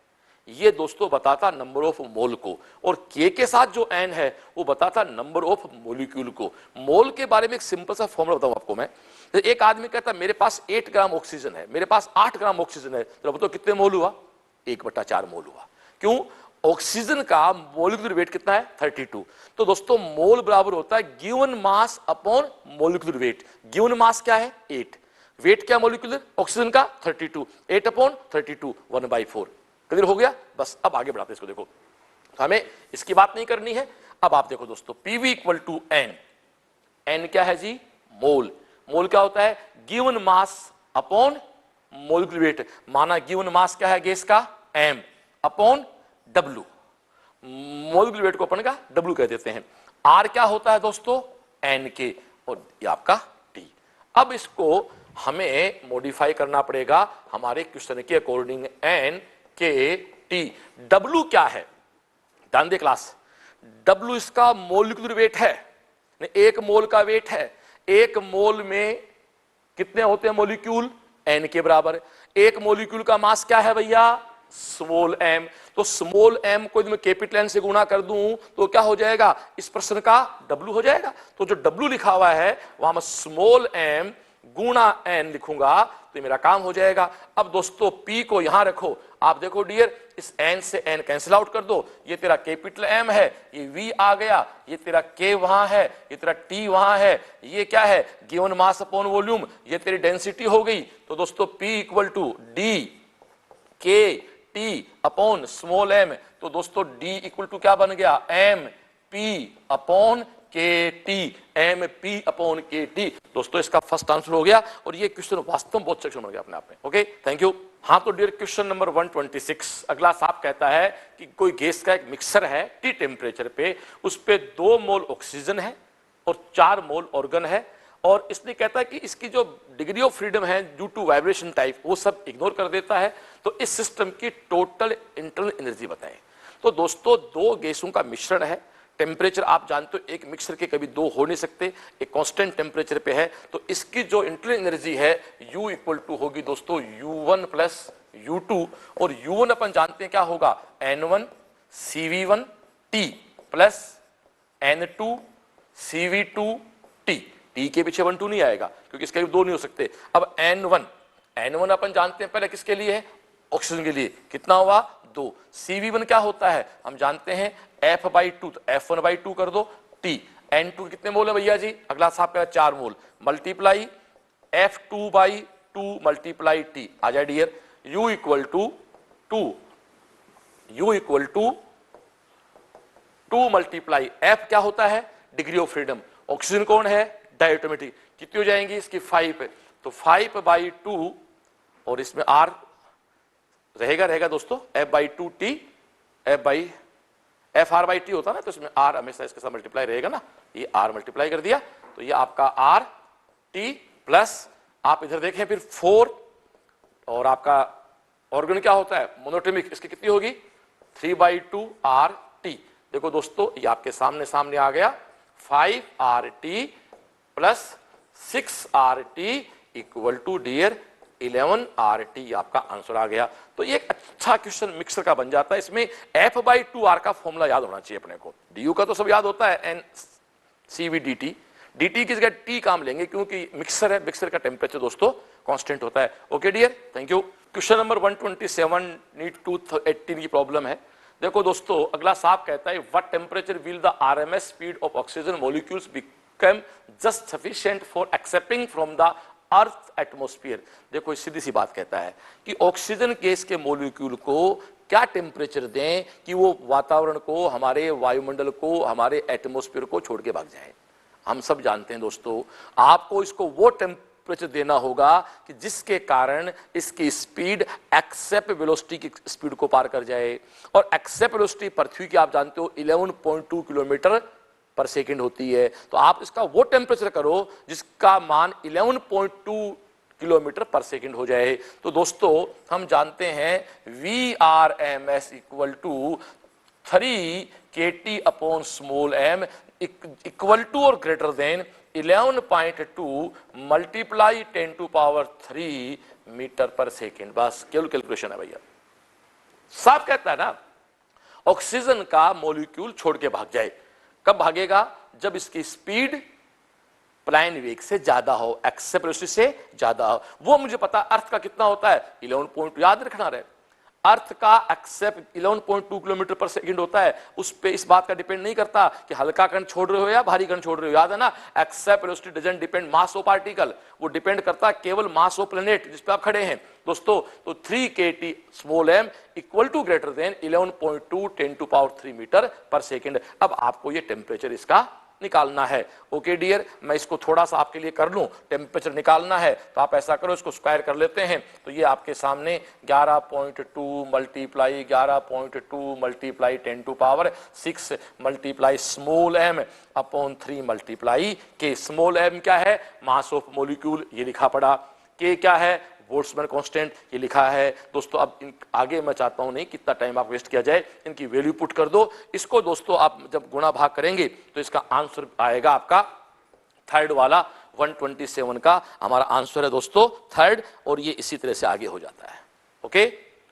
ये दोस्तों बताता नंबर ऑफ मोल को, और K के साथ जो n है वो बताता नंबर ऑफ मॉलिक्यूल को। मोल के बारे में एक सिंपल सा फॉर्मूला बताऊं आपको मैं। एक आदमी कहता है मेरे पास 8 ग्राम ऑक्सीजन है, मेरे पास 8 ग्राम ऑक्सीजन है, तो बताओ कितने मोल हुआ, 1/4 मोल हुआ। क्यों, ऑक्सीजन का मॉलिक्यूलर वेट कितना है, 32। तो दोस्तों मोल बराबर होता है given mass upon molecular weight. Given mass क्या है, 8, वेट क्या मॉलिक्यूलर ऑक्सीजन का, 32, 8/32, 1/4। क्लियर हो गया, बस अब आगे बढ़ाते हैं इसको। देखो हमें इसकी बात नहीं करनी है। अब आप देखो दोस्तों, PV = n, n क्या है जी, मोल। मोल क्या होता है, given mass upon molecular weight. माना गिवन मास क्या है गैस का, m upon W, molecular weight को अपन का W कह देते हैं। R क्या होता है दोस्तों, NK, और ये आपका T। अब इसको हमें मॉडिफाई करना पड़ेगा हमारे क्वेश्चन के अकॉर्डिंग। NKT, W क्या है, ध्यान दे क्लास, W इसका मॉलिक्यूलर वेट है, एक मोल का वेट है। एक मोल में कितने होते हैं मॉलिक्यूल, n के बराबर। एक मॉलिक्यूल का मास क्या है भैया, स्मॉल m। तो स्मॉल m को यदि मैं कैपिटल N से गुणा कर दूं तो क्या हो जाएगा, इस प्रश्न का W हो जाएगा। तो जो W लिखा हुआ है वहां मैं स्मॉल m गुणा n लिखूंगा तो मेरा काम हो जाएगा। अब दोस्तों P को यहां रखो, आप देखो डियर, इस n से n कैंसिल आउट कर दो, ये तेरा कैपिटल M है, ये V आ गया, ये तेरा K वहां है, ये तेरा T वहां है, ये क्या है, गिवन मास अपॉन वॉल्यूम, ये तेरी डेंसिटी हो गई। तो दोस्तों P = D K T upon small m। तो दोस्तों D = क्या बन गया, MP upon KT, MP upon KT। दोस्तों इसका फर्स्ट आंसर हो गया, और ये क्वेश्चन वास्तव में बहुत सेक्शन बन गया अपने आप में। Okay, thank you. हाँ तो डियर क्वेश्चन नंबर 126 अगला साहब कहता है कि कोई गैस का एक मिक्सर है T टेम्परेचर पे, उस पे 2 मोल ऑक्सीजन है और 4 मोल ऑर्गन है, और इसने कहता है कि इसकी जो डिग्री ऑफ फ्रीडम है ड्यू टू वाइब्रेशन टाइप वो सब इग्नोर कर देता है। तो इस सिस्टम की टोटल इंटरनल एनर्जी बताएं। तो दोस्तों दो गैसों का मिश्रण है, टेम्परेचर आप जानते हो एक मिक्सर के कभी दो हो नहीं सकते, एक कांस्टेंट टेम्परेचर पे है। तो इसकी जो इंटरनल एनर्जी है U = होगी दोस्तों U1 + U2, और U1 अपन जानते हैं क्या होगा, N1 CV1 T plus N2 CV2 T। T के पीछे 1 2 नहीं आएगा क्योंकि इसके दो नहीं हो सकते। अब N1 अपन जानते हैं पहले किसके लिए है, ऑक्सीजन के लिए, कितना हुआ 2। CV1 क्या होता है हम जानते हैं F/2, तो F1/2 कर दो। T N2 कितने मोल है भैया जी, अगला साहब कह 4 मोल, मल्टीप्लाई F2/2 मल्टीप्लाई T आ जाए डियर। U = 2 मल्टीप्लाई F क्या होता है, डिग्री ऑफ फ्रीडम, ऑक्सीजन कौन है, डायटोमेटिक, कितनी हो जाएंगी इसकी 5 है, तो 5/2, और इसमें R रहेगा दोस्तों F/2T, FR/T होता ना, तो इसमें R हमेशा इसके साथ मल्टीप्लाई रहेगा ना, ये R मल्टीप्लाई कर दिया, तो ये आपका RT प्लस आप इधर देखें फिर 4, और आपका ऑर्गन क्या होता है मोनोटोमिक, इसकी कितनी होगी 3/2 RT। देखो दोस्तों ये आपके सामने आ गया, 5RT plus 6RT = dear 11RT आपका आंसर आ गया। तो ये एक अच्छा क्वेश्चन मिक्सर का बन जाता है। इसमें F/2R का फॉर्मूला याद होना चाहिए अपने को, DU का तो सब याद होता है, NCVDT, DT की जगह T काम लेंगे क्योंकि मिक्सर है, मिक्सर का टेम्परेचर दोस्तों कांस्टेंट होता है। Okay dear, thank you. Question number 127 NEET 218 की प्रॉब्लम है। देखो दोस्तों अगला साहब कहता है what temperature will the RMS speed of oxygen molecules become just sufficient for accepting from the earth atmosphere. देखो सीधी सी बात कहता है कि ऑक्सीजन गैस के मॉलिक्यूल को क्या टेम्परेचर दें कि वो वातावरण को, हमारे वायुमंडल को, हमारे एटमॉस्फेयर को छोड़ के भाग जाए। हम सब जानते हैं दोस्तों, आपको इसको वो टेम्परेचर देना होगा कि जिसके कारण इसकी स्पीड एक्सेप्ट वेलोसिटी की स्पीड को पार कर जाए। और एक्सेप्ट वेलोसिटी पृथ्वी की आप जानते हो 11.2 किलोमीटर पर सेकेंड होती है। तो आप इसका वो टेम्परेचर करो जिसका मान 11.2 किलोमीटर पर सेकेंड हो जाए। तो दोस्तों हम जानते हैं VRMS equal to 3 kT upon small m equal to और greater than 11.2 multiply 10 to power 3 metre पर सेकेंड। बस केवल कैलकुलेशन है भैया। साफ कहता है ना, ऑक्सीजन का मॉलिक्यूल छोड़ के भाग जाए। कब भागेगा? जब इसकी स्पीड प्लाइन वेग से ज्यादा हो, एक्सेप्ट वेलोसिटी से ज्यादा हो। वो मुझे पता अर्थ का कितना होता है 11. याद रखना रहे, अर्थ का एक्सेप्ट 11.2 किलोमीटर पर सेकंड होता है। उस पे इस बात का डिपेंड नहीं करता कि हल्का कण छोड़ रहे हो या भारी कण छोड़ रहे हो। याद है ना, except velocity doesn't depend mass of particle, वो डिपेंड करता है केवल मास ऑफ प्लेनेट जिस पे आप खड़े हैं दोस्तों। तो 3 kT small m equal to greater than 11.2 10 to power 3 metre पर सेकेंड। अब आपको ये टेम्परेचर इसका निकालना है। ओके डियर, मैं इसको थोड़ा सा आपके लिए कर लूं। टेम्परेचर निकालना है तो आप ऐसा करो, इसको स्क्वायर कर लेते हैं। तो ये आपके सामने 11.2 multiply 11.2 multiply 10 to power 6 multiply small m upon 3 multiply k। Small m क्या है? मास ऑफ मॉलिक्यूल, ये लिखा पड़ा। k क्या है? बोल्ट्जमैन कांस्टेंट, ये लिखा है दोस्तों। अब आगे मैं चाहता हूं नहीं कितना टाइम आप वेस्ट किया जाए, इनकी वैल्यू पुट कर दो। इसको दोस्तों आप जब गुणा भाग करेंगे तो इसका आंसर आएगा आपका थर्ड वाला 127 का हमारा आंसर है दोस्तों, थर्ड। और ये इसी तरह से आगे हो जाता है। ओके,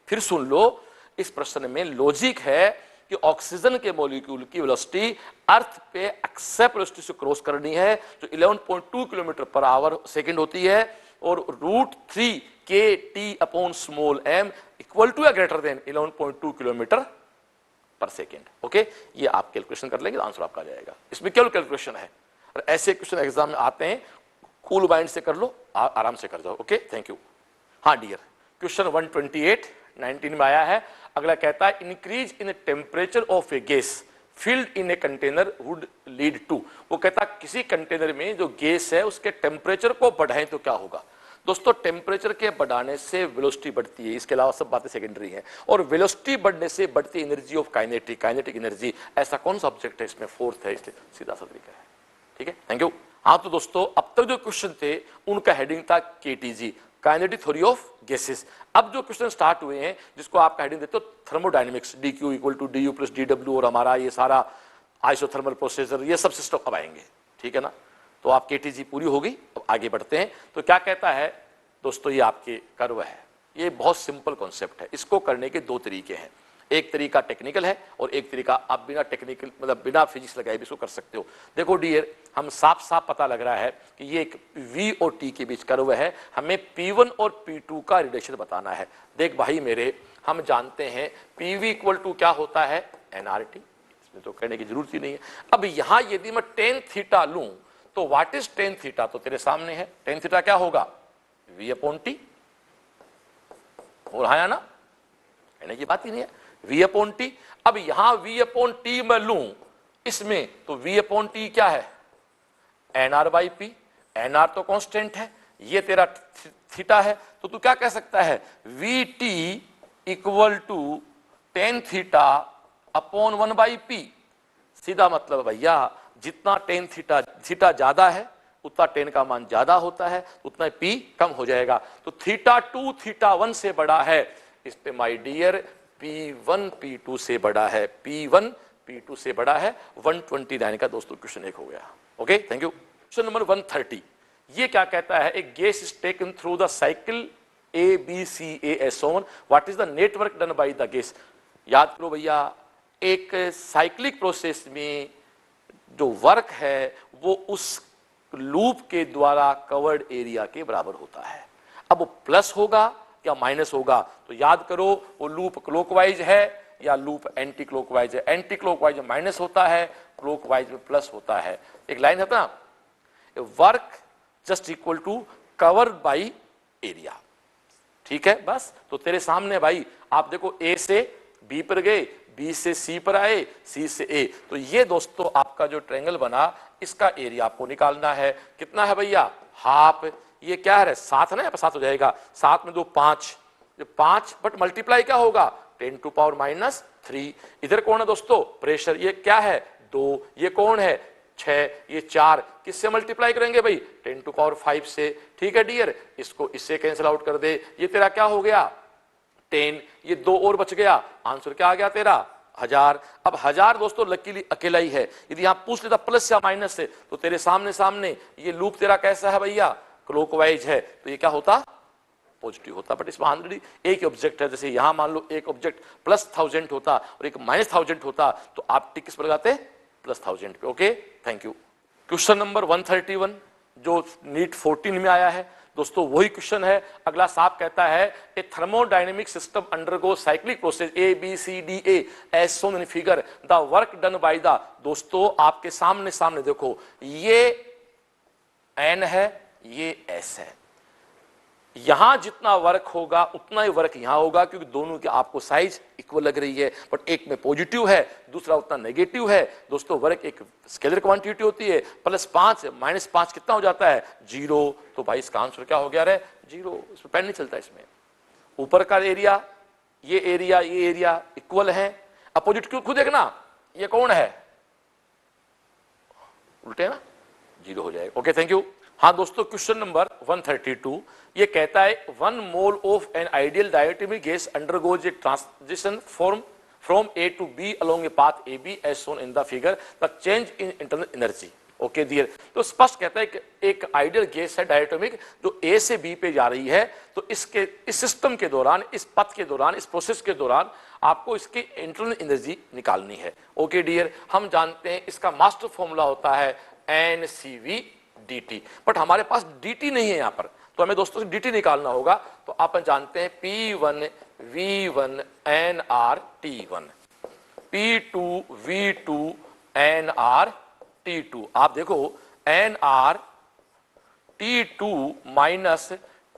फिर सुन लो, इस प्रश्न में लॉजिक है कि ऑक्सीजन के मॉलिक्यूल की वेलोसिटी अर्थ पे एक्सेप्ट वेलोसिटी से क्रॉस करनी है जो 11.2 किलोमीटर पर आवर सेकेंड होती है। और √3 kT upon small m equal to या ग्रेटर देन 11.2 किलोमीटर पर सेकेंड। ओके, ये आप कैलकुलेशन कर लेंगे तो आंसर आपका आ जाएगा। इसमें केवल कैलकुलेशन है, और ऐसे क्वेश्चन एग्जाम में आते हैं, कूल माइंड से कर लो, आराम से कर जाओ। Okay, thank you. हाँ डियर, क्वेश्चन 128 19 में आया है। अगला कहता है increase in temperature of a gas filled in a container would lead to. वो कहता है किसी कंटेनर में जो गैस है उसके टेम्परेचर को बढ़ाएं तो क्या होगा। दोस्तों टेम्परेचर के बढ़ाने से वेलोसिटी बढ़ती है, इसके अलावा सब बातें सेकेंडरी हैं। और वेलोसिटी बढ़ने से बढ़ती energy of kinetic, kinetic energy. ऐसा कौन सा ऑब्जेक्ट है इसमें? फोर्थ है, इसलिए सीधा सा तरीका है। ठीक है, थैंक यू। हाँ तो दोस्तों अब तक जो क्वेश्चन थे उनका हेडिंग था KTG, kinetic theory of gases. अब जो क्वेश्चन स्टार्ट हुए हैं जिसको आपका हेडिंग देते हो thermodynamics, DQ equal to DU plus DW, और हमारा ये सारा आइसोथर्मल प्रोसेसर, ये सब सिस्टम अब आएंगे। ठीक है ना, तो आप KTG पूरी होगी। अब आगे बढ़ते हैं। तो क्या कहता है दोस्तों, ये आपके कर्व है। ये बहुत सिंपल कॉन्सेप्ट है, इसको करने के दो तरीके हैं। एक तरीका टेक्निकल है और एक तरीका आप बिना टेक्निकल मतलब बिना फिजिक्स लगाए भी इसको कर सकते हो। देखो डियर, हम साफ साफ पता लग रहा है कि ये एक V और T के बीच कर्व है। हमें P1 और P2 का रिलेशन बताना है। देख भाई मेरे, हम जानते हैं PV इक्वल टू क्या होता है? nRT, इसमें तो कहने की जरूरत ही नहीं है। अब यहां यदि मैं टेन थीटा लूं तो व्हाट इज टेन थीटा? तो तेरे सामने है। टेन थीटा क्या होगा? V upon T। और हाँ या ना, कहने की बात ही नहीं है, V अपॉन T। अब यहां V अपॉन T मैं लूं इसमें, तो V अपॉन T क्या है? NR by P। NR तो कांस्टेंट है, ये तेरा थीटा है। तो तू क्या कह सकता है? VT equal to tan theta upon 1 by P। सीधा मतलब भैया, जितना टेन थीटा ज्यादा है उतना टेन का मान ज्यादा होता है, उतना P कम हो जाएगा। तो θ2 θ1 से बड़ा है, इस पे माय डियर P1 P2 से बड़ा है, P1 P2 से बड़ा है। 129 का दोस्तों क्वेश्चन एक हो गया। Okay, thank you. Question number 130, ये क्या कहता है? एक gas is taken through the cycle ABCAS1, what is the network done by the gas. याद करो भैया, एक साइक्लिक प्रोसेस में जो वर्क है वो उस लूप के द्वारा कवर्ड एरिया के बराबर होता है। अब वो प्लस होगा या माइनस होगा? तो याद करो, वो लूप क्लॉकवाइज है या लूप एंटी क्लॉकवाइज है? एंटी क्लॉकवाइज में माइनस होता है, क्लॉकवाइज में प्लस होता है। एक लाइन है ना, work just equal to covered by area. ठीक है बस, तो तेरे सामने भाई आप देखो ए से बी पर गए, बी से सी पर आए, सी से ए, तो ये दोस्तों आपका जो ट्रायंगल बना इसका एरिया आपको निकालना है। कितना है भैया? हाफ। ये क्या है? 7 ना, 7 हो जाएगा। 7 में 2 5, 5 बट मल्टीप्लाई क्या होगा? 10 टू पावर -3। इधर कौन है दोस्तों? प्रेशर। ये क्या है? 2। ये कौन है? 6। ये 4। किससे मल्टीप्लाई करेंगे भाई? 10 टू पावर 5 से। ठीक है डियर, इसको इससे कैंसिल आउट कर दे। ये तेरा क्या हो गया? 10। ये 2 और बच गया। आंसर क्या आ गया तेरा? 1000। अब 1000 दोस्तों लकीली अकेला ही है। यदि यहां पूछ लेता प्लस या माइनस से तो तेरे सामने सामने ये लूप तेरा कैसा है भैया? क्लॉकवाइज है, तो ये क्या होता? पॉजिटिव होता। बट इसमें ऑलरेडी एक ऑब्जेक्ट है, जैसे यहां मान लो एक ऑब्जेक्ट प्लस 1000 होता और एक -1000 होता तो आप टिक किस पर लगाते? +1000 पे। Okay, thank you. Question number 131 जो नीट 14 में आया है दोस्तों, वही क्वेश्चन है। अगला साफ कहता है a thermodynamic system undergo cyclic process A B C D A as shown in figure, the work done by the. दोस्तों आपके सामने सामने देखो, ये एन है, ये एस है। यहां जितना वर्क होगा उतना ही वर्क यहां होगा, क्योंकि दोनों की आपको साइज इक्वल लग रही है। बट एक में पॉजिटिव है, दूसरा उतना नेगेटिव है। दोस्तों वर्क एक स्केलर क्वांटिटी होती है। +5 -5 कितना हो जाता है? 0। तो भाई इसका आंसर क्या हो गया रे? 0। इसमें पेन नहीं चलता। इसमें ऊपर का एरिया, ये एरिया इक्वल है। अपोजिट खुद देखना, ये कौन है? उल्टे ना, 0 हो जाएगा। Okay, thank you. हाँ दोस्तों, क्वेश्चन नंबर 132 ये कहता है 1 mole of an ideal diatomic gas undergoes a transition from A to B along a path A B as shown in the figure, the change in internal energy. Okay dear, तो स्पष्ट कहता है कि एक ideal gas है diatomic जो ए से B पे जा रही है, तो इसके इस सिस्टम के दौरान, इस पथ के दौरान, इस प्रोसेस के दौरान आपको इसकी इंटरनल एनर्जी निकालनी है। ओके डियर, हम जानते हैं इसका मास्टर फॉर्मूला होता है NCV dt, बट हमारे पास dt नहीं है यहां पर, तो हमें दोस्तों dt निकालना होगा। तो आप जानते हैं P1 V1 NR T1, P2 V2 NR T2। आप देखो NR T2 माइनस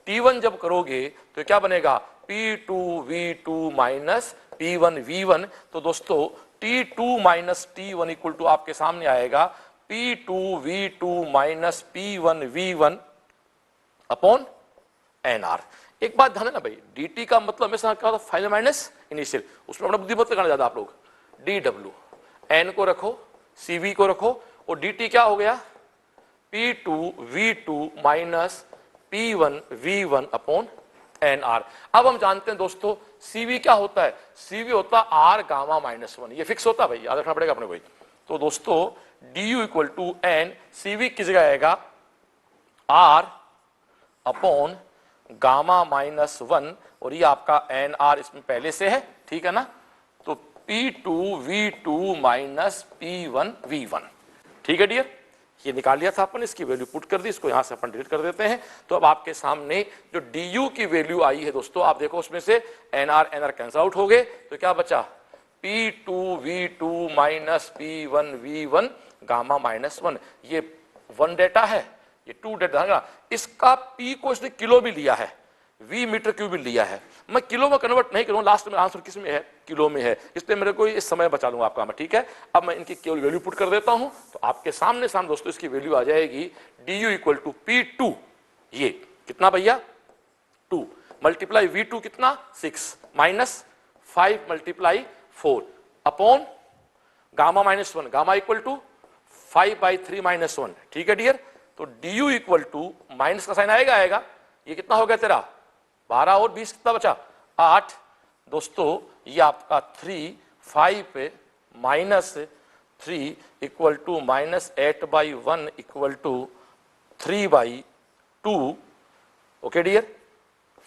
T1 जब करोगे तो क्या बनेगा? P2 V2 minus P1 V1। तो दोस्तों T2 minus T1 equal to आपके सामने आएगा P2 V2 minus P1 V1 upon NR। एक बात ध्यान है ना भाई, dt का मतलब हमेशा क्या होता है? Final minus initial. उसमें अपना बुद्धि मत लगाना ज्यादा आप लोग। dw, n को रखो, cv को रखो, और dt क्या हो गया? P2 V2 minus P1 V1 upon NR। अब हम जानते हैं दोस्तों cv क्या होता है? cv होता है r गामा -1। ये फिक्स होता है भाई, याद रखना पड़ेगा अपने को। तो दोस्तों du equal to n, cv किस जगह आएगा? r अपॉन गामा -1, और ये आपका NR इसमें पहले से है, ठीक है ना? तो P2 V2 minus P1 V1, ठीक है डियर, ये निकाल लिया था अपन, इसकी वैल्यू पुट कर दी, इसको यहां से अपन डिलीट कर देते हैं। तो अब आपके सामने जो du की वैल्यू आई है दोस्तों, आप देखो उसमें से NR कैंसिल आउट हो गए, तो क्या बचा? P2 V2 minus P1 V1 gamma -1। ये 1 डेटा है, ये 2 डेटा। इसका P को इसने किलो भी लिया है, V मीटर क्यूब भी लिया है। मैं किलो में कन्वर्ट नहीं करूँ, लास्ट में आंसर किस में है? किलो में है, इसलिए मेरे को इस समय बचा लूंगा आपका मैं, ठीक है। अब मैं इनकी केवल वैल्यू पुट कर देता हूं, तो आपके सामने सामने दोस्तों इसकी वैल्यू आ जाएगी du इक्वल टू P2, ये कितना भैया? 2 मल्टीप्लाई V2 कितना? 6 minus 5 multiply 4 upon gamma -1, gamma equal to 5/3 -1, ठीक है डियर। तो du इक्वल टू माइनस का साइन आएगा, ये कितना हो गया तेरा? 12 और 20 कितना बचा? 8। दोस्तों ये आपका 3 5 पे -3 equal to -8/1 equal to 3/2। Okay dear,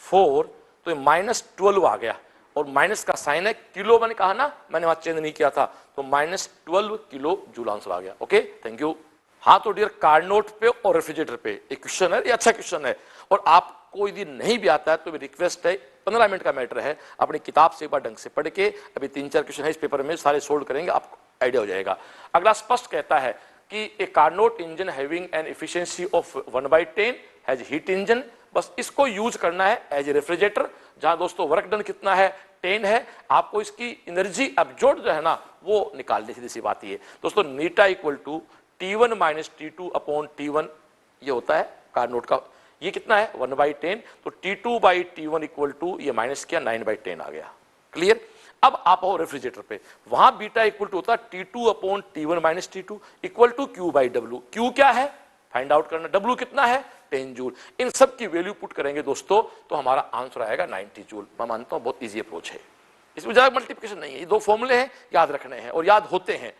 4, तो ये -12 आ गया, और माइनस का साइन है, किलो मैंने कहा ना, मैंने वहां चेंज नहीं किया था, तो -12 किलो जूल आंसर आ गया। Okay, thank you. हाँ तो डियर, कार्ड नोट पे और रेफ्रिजरेटर पे एक क्वेश्चन है, ये अच्छा क्वेश्चन है, और आपको यदि नहीं भी आता है तो रिक्वेस्ट है, 15 मिनट का मैटर है, अपनी किताब से एक बार ढंग से पढ़ के, अभी 3-4 क्वेश्चन है इस पेपर में, सारे सोल्व करेंगे, आपको आइडिया हो जाएगा। अगला स्पष्ट कहता है कि a Carnot engine having an efficiency of 1/10 has heat engine, बस इसको यूज करना है एज ए रेफ्रिजरेटर, जहां दोस्तों वर्क डन कितना है 10 है, आपको इसकी एनर्जी एब्जॉर्ब जो है ना वो निकालनी, सीधी सी बात ये दोस्तों। Eta equal to T1 minus T2 upon T1 ये होता है कार्नोट का, ये कितना है 1/10, तो T2 by T1 equal to ये माइनस किया 9/10 आ गया। क्लियर। अब आप आओ रेफ्रिजरेटर पे, वहां बीटा इक्वल टू होता है T2 upon T1 minus T2 equal to Q by W। Q क्या है फाइंड आउट करना, W कितना है 10 जूल। इन सब की वैल्यू पुट करेंगे दोस्तों तो हमारा आंसर आएगा 90 जूल। मैं मानता हूं बहुत इजी अप्रोच है, इसमें ज्यादा मल्टीप्लिकेशन नहीं है, ये दो फॉर्मूले हैं याद रखने हैं और याद होते हैं।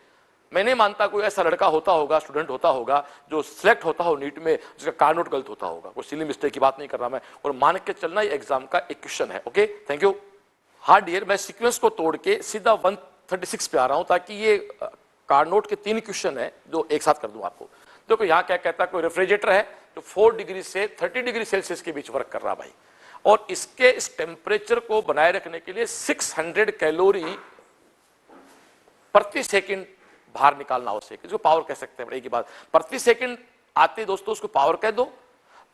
मैं नहीं मानता कोई ऐसा लड़का होता होगा, स्टूडेंट होता होगा जो सिलेक्ट होता हो नीट में जिसका कार्नोट गलत होता होगा, कोई सिली मिस्टेक की बात नहीं कर रहा मैं, और मान के चलना ये एग्जाम का एक क्वेश्चन है। Okay thank you. हाँ डियर, मैं सीक्वेंस को तोड़ के सीधा 136 पे आ रहा हूं ताकि ये कार्नोट के 3 क्वेश्चन है जो एक साथ कर दूं आपको। देखो यहाँ क्या कहता है, कोई रेफ्रिजरेटर है जो 4 डिग्री से 30 डिग्री सेल्सियस के बीच वर्क कर रहा भाई, और इसके इस टेम्परेचर को बनाए रखने के लिए 600 कैलोरी प्रति सेकंड बाहर निकालना आवश्यक है। इसको पावर कह सकते हैं, एक ही बात, प्रति सेकंड आते दोस्तों उसको पावर कह दो,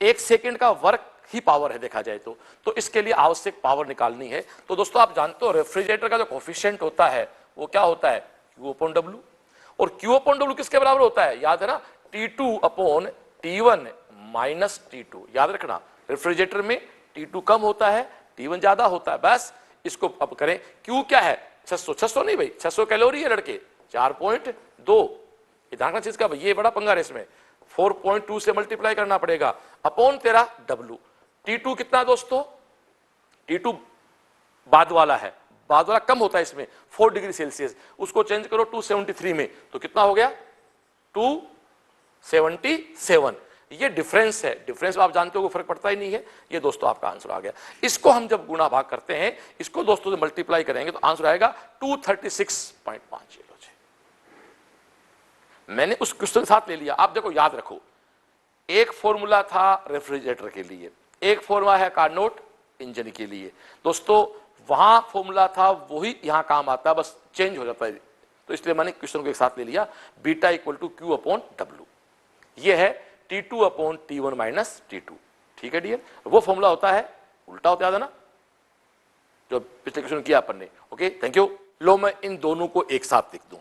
1 सेकंड का वर्क ही पावर है देखा जाए तो इसके लिए आवश्यक पावर निकालनी है। तो दोस्तों आप जानते हो रेफ्रिजरेटर का जो कोफिशिएंट होता है वो क्या होता है Q अपॉन W, और Q अपॉन W किसके बराबर होता है याद है ना, T2 upon T1 minus T2। याद रखना रेफ्रिजरेटर में T2 कम होता है T1 ज्यादा होता है। बस इसको अब करें, Q क्या है 600 नहीं भाई 600 कैलोरी है लड़के 4.2, ध्यान चीज का भाई ये बड़ा पंगा है इसमें, 4.2 से मल्टीप्लाई करना पड़ेगा अपॉन तेरा W। T2 कितना दोस्तों, T2 बाद वाला है, बाद वाला कम होता है इसमें 4 डिग्री सेल्सियस, उसको चेंज करो 273 में तो कितना हो गया 277। ये डिफरेंस है, डिफरेंस आप जानते हो फर्क पड़ता ही नहीं है। ये दोस्तों आपका आंसर आ गया। इसको हम जब गुणा भाग करते हैं, इसको दोस्तों से मल्टीप्लाई करेंगे तो आंसर आएगा 236.5। मैंने उस क्वेश्चन साथ ले लिया। आप देखो याद रखो, एक फॉर्मूला था रेफ्रिजरेटर के लिए, एक फॉर्मूला है कार्नोट इंजन के लिए दोस्तों, वहां फॉर्मूला था वही यहां काम आता है, बस चेंज हो जाता है। तो इसलिए मैंने क्वेश्चन को एक साथ ले लिया, beta equal to Q upon W। ये है T2 upon T1 minus T2। ठीक है डियर, वो फॉर्मूला होता है उल्टा होता है ना जो पिछले क्वेश्चन किया अपन ने। Okay thank you. लो मैं इन दोनों को एक साथ लिख दूं,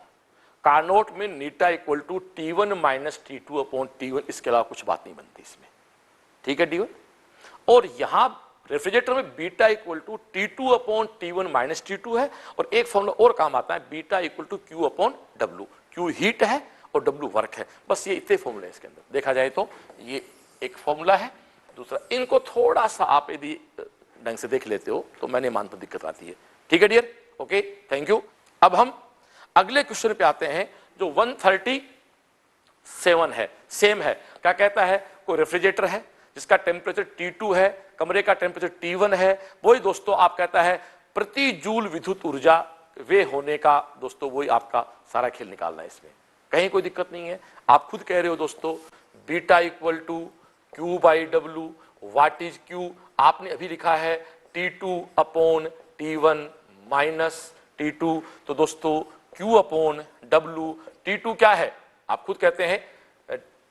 कार्नोट में eta equal to T1 minus T2 upon T1, इसके अलावा कुछ बात नहीं बनती इसमें। ठीक है डियर, और यहां रेफ्रिजरेटर में beta equal to T2 upon T1 minus T2 है, और एक फॉर्मूला और काम आता है beta equal to Q upon W। Q heat है और W वर्क है, बस ये इतने फॉर्मूले इसके अंदर देखा जाए तो ये एक फॉर्मूला है। दूसरा, इनको थोड़ा सा आप यदि ढंग से देख लेते हो तो मैं नहीं मानता दिक्कत आती है। ठीक है डियर, ओके थैंक यू। अब हम अगले क्वेश्चन पे आते हैं जो 137 है, सेम है। क्या कहता है, कोई रेफ्रिजरेटर है जिसका टेम्परेचर T2 है, कमरे का टेम्परेचर T1 है, वही दोस्तों आप कहता है प्रति जूल विद्युत ऊर्जा वे होने का दोस्तों वही आपका सारा खेल निकालना है। इसमें कहीं कोई दिक्कत नहीं है, आप खुद कह रहे हो दोस्तों beta equal to Q by W। What is Q, आपने अभी लिखा है T2 upon T1 minus T2, तो दोस्तों Q अपॉन W। T2 क्या है आप खुद कहते हैं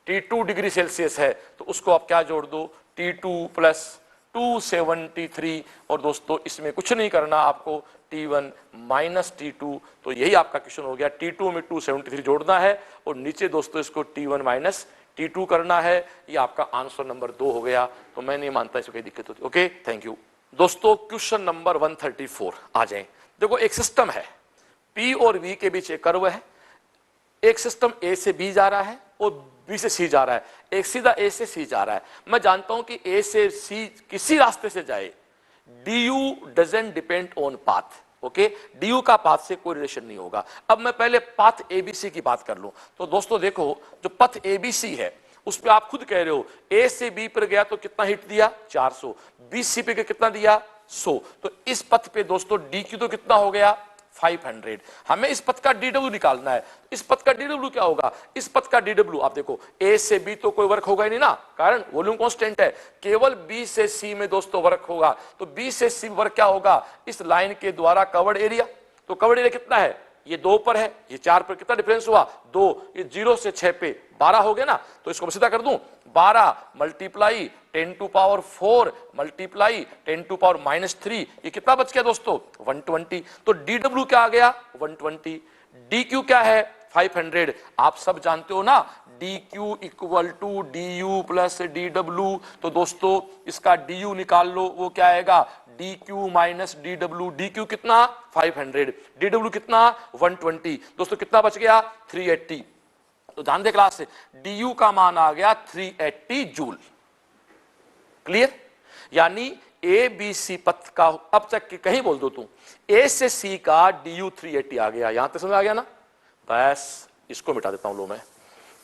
T2 डिग्री सेल्सियस है, तो उसको आप क्या जोड़ दो T2 प्लस 273, और दोस्तों इसमें कुछ नहीं करना आपको T1 माइनस T2। तो यही आपका क्वेश्चन हो गया, T2 में 273 जोड़ना है और नीचे दोस्तों इसको T1 माइनस T2 करना है। ये आपका आंसर नंबर 2 हो गया। तो मैं नहीं मानता इसमें कोई दिक्कत होती। ओके थैंक यू दोस्तों। क्वेश्चन नंबर 134 आ जाए। देखो एक सिस्टम है, P और V के बीच एक कर्व है, एक सिस्टम A से B जा रहा है और B से C जा रहा है, एक सीधा A से C जा रहा है। मैं जानता हूं कि A से C किसी रास्ते से जाए, du doesn't depend on path। Okay, du का पाथ से कोई रिलेशन नहीं होगा। अब मैं पहले पाथ ABC की बात कर लूं तो दोस्तों देखो जो पथ ABC है उस पे आप खुद कह रहे हो A से B पर गया तो कितना हिट दिया 400, B C पे कितना दिया 100, तो इस पथ पे दोस्तों DQ तो कितना हो गया 500। हमें इस पथ का DW निकालना है। इस पथ का DW क्या होगा, इस पथ का DW आप देखो A से B तो कोई वर्क होगा ही नहीं ना, कारण वॉल्यूम कांस्टेंट है, केवल B से C में दोस्तों वर्क होगा। तो B से C वर्क क्या होगा, इस लाइन के द्वारा कवर्ड एरिया। तो कवर्ड एरिया कितना है, ये 2 पर है, ये 4 पर, कितना डिफरेंस हुआ 2, ये 0 से 6 पे 12 हो गया ना, तो इसको मैं सीधा कर दूं 12 multiply 10 to power 4 multiply 10 to power -3, ये कितना बच गया दोस्तों 120। तो DW क्या आ गया 120, DQ क्या है 500। आप सब जानते हो ना DQ equal to DU plus DW, तो दोस्तों इसका DU निकाल लो, वो क्या आएगा DQ माइनस DW। DQ कितना 500, DW कितना 120, दोस्तों कितना बच गया 380। तो ध्यान दे क्लास से, DU का मान आ गया 380 जूल। क्लियर? यानी ABC पथ का, अब तक कहीं बोल दो तुम, A से C का DU 380 आ गया, यहां तक समझ आ गया ना, बस इसको मिटा देता हूं लो मैं।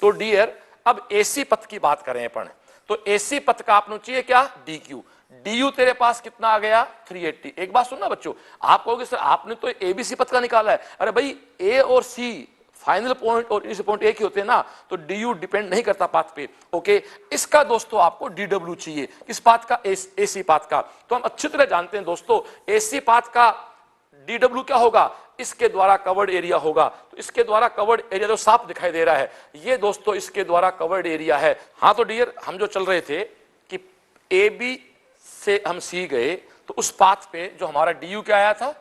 तो डियर अब AC पथ की बात करें अपन, तो AC पथ का आपने चाहिए क्या DQ, DU तेरे पास कितना आ गया 380। एक बात सुनना बच्चों, आप कहोगे सर आपने तो ABC पथ का निकाला है, अरे भाई A और C फाइनल पॉइंट और इनिशियल पॉइंट एक ही होते हैं ना, तो DU डिपेंड नहीं करता पाथ पे। ओके, इसका दोस्तों आपको DW चाहिए, किस पाथ का AC पाथ का। तो हम अच्छी तरह जानते हैं दोस्तों AC पाथ का DW क्या होगा, इसके द्वारा कवर्ड एरिया होगा। तो इसके द्वारा कवर्ड एरिया जो साफ दिखाई दे रहा है, ये दोस्तों इसके द्वारा कवर्ड एरिया है। हाँ तो डियर हम जो चल रहे थे कि AB से हम C गए, तो उस पाथ पे जो हमारा DU क्या आया था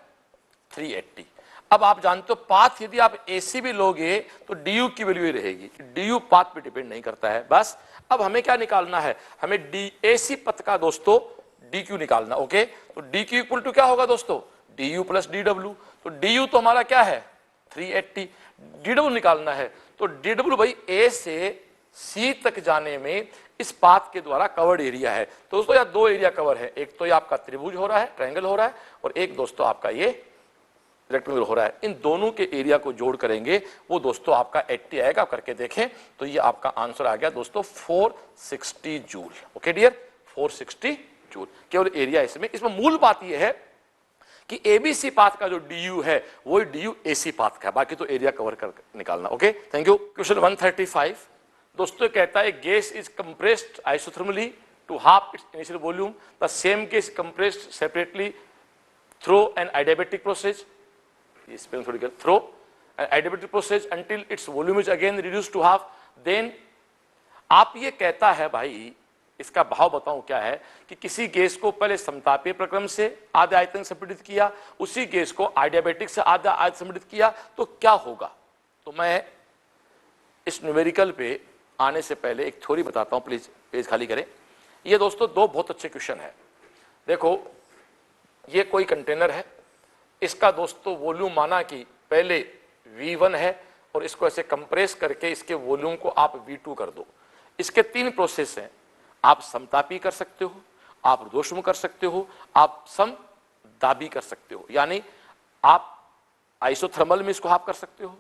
380। अब आप जानते हो पाथ यदि आप AC भी लोगे तो DU की वैल्यू ही रहेगी, DU पाथ पे डिपेंड नहीं करता है। बस अब हमें क्या निकालना है, हमें AC पथ का दोस्तों DQ निकालना। ओके, तो DQ इक्वल टू क्या होगा दोस्तों DU प्लस DW। तो DU तो हमारा क्या है 380, DW निकालना है, तो DW भाई A से C तक जाने में इस पाथ के द्वारा कवर्ड एरिया है। तो दोस्तों यहाँ 2 एरिया कवर है, एक तो ये आपका त्रिभुज हो रहा है, ट्रायंगल हो रहा है, और एक दोस्तों आपका ये रेक्टेंगल हो रहा है। इन दोनों के एरिया को जोड़ करेंगे वो दोस्तों आपका 80 आएगा। करके देखें तो ये आपका आंसर आ गया दोस्तों 460 जूल। ओके डियर, 460 जूल केवल एरिया इसमें मूल बात ये है कि ABC पाथ का जो DU है वो DU AC पाथ का है, बाकी तो एरिया कवर कर निकालना। Okay, thank you. क्वेश्चन 135 दोस्तों कहता है gas is compressed isothermally to half its initial volume, the same gas compressed separately through an adiabatic process, through an adiabatic process until its volume is again reduced to half, then आप ये कहता है भाई, इसका भाव बताऊं क्या है कि किसी गैस को पहले समतापीय प्रक्रम से आधे आयतन संपीड़ित किया, उसी गैस को एडियाबैटिक से आधे आयतन संपीड़ित किया, तो क्या होगा। तो मैं इस न्यूमेरिकल पे आने से पहले एक थ्योरी बताता हूं, प्लीज पेज खाली करें। ये दोस्तों 2 बहुत अच्छे क्वेश्चन है। देखो ये कोई कंटेनर है, इसका दोस्तों वॉल्यूम माना कि पहले V1 है और इसको ऐसे कंप्रेस करके इसके वॉल्यूम को आप V2 कर दो। इसके 3 प्रोसेस हैं, आप समतापी कर सकते हो, आप ऊर्ध्वश्म कर सकते हो, आप समदाबी कर सकते हो। यानी आप आइसोथर्मल में इसको हाफ कर सकते हो,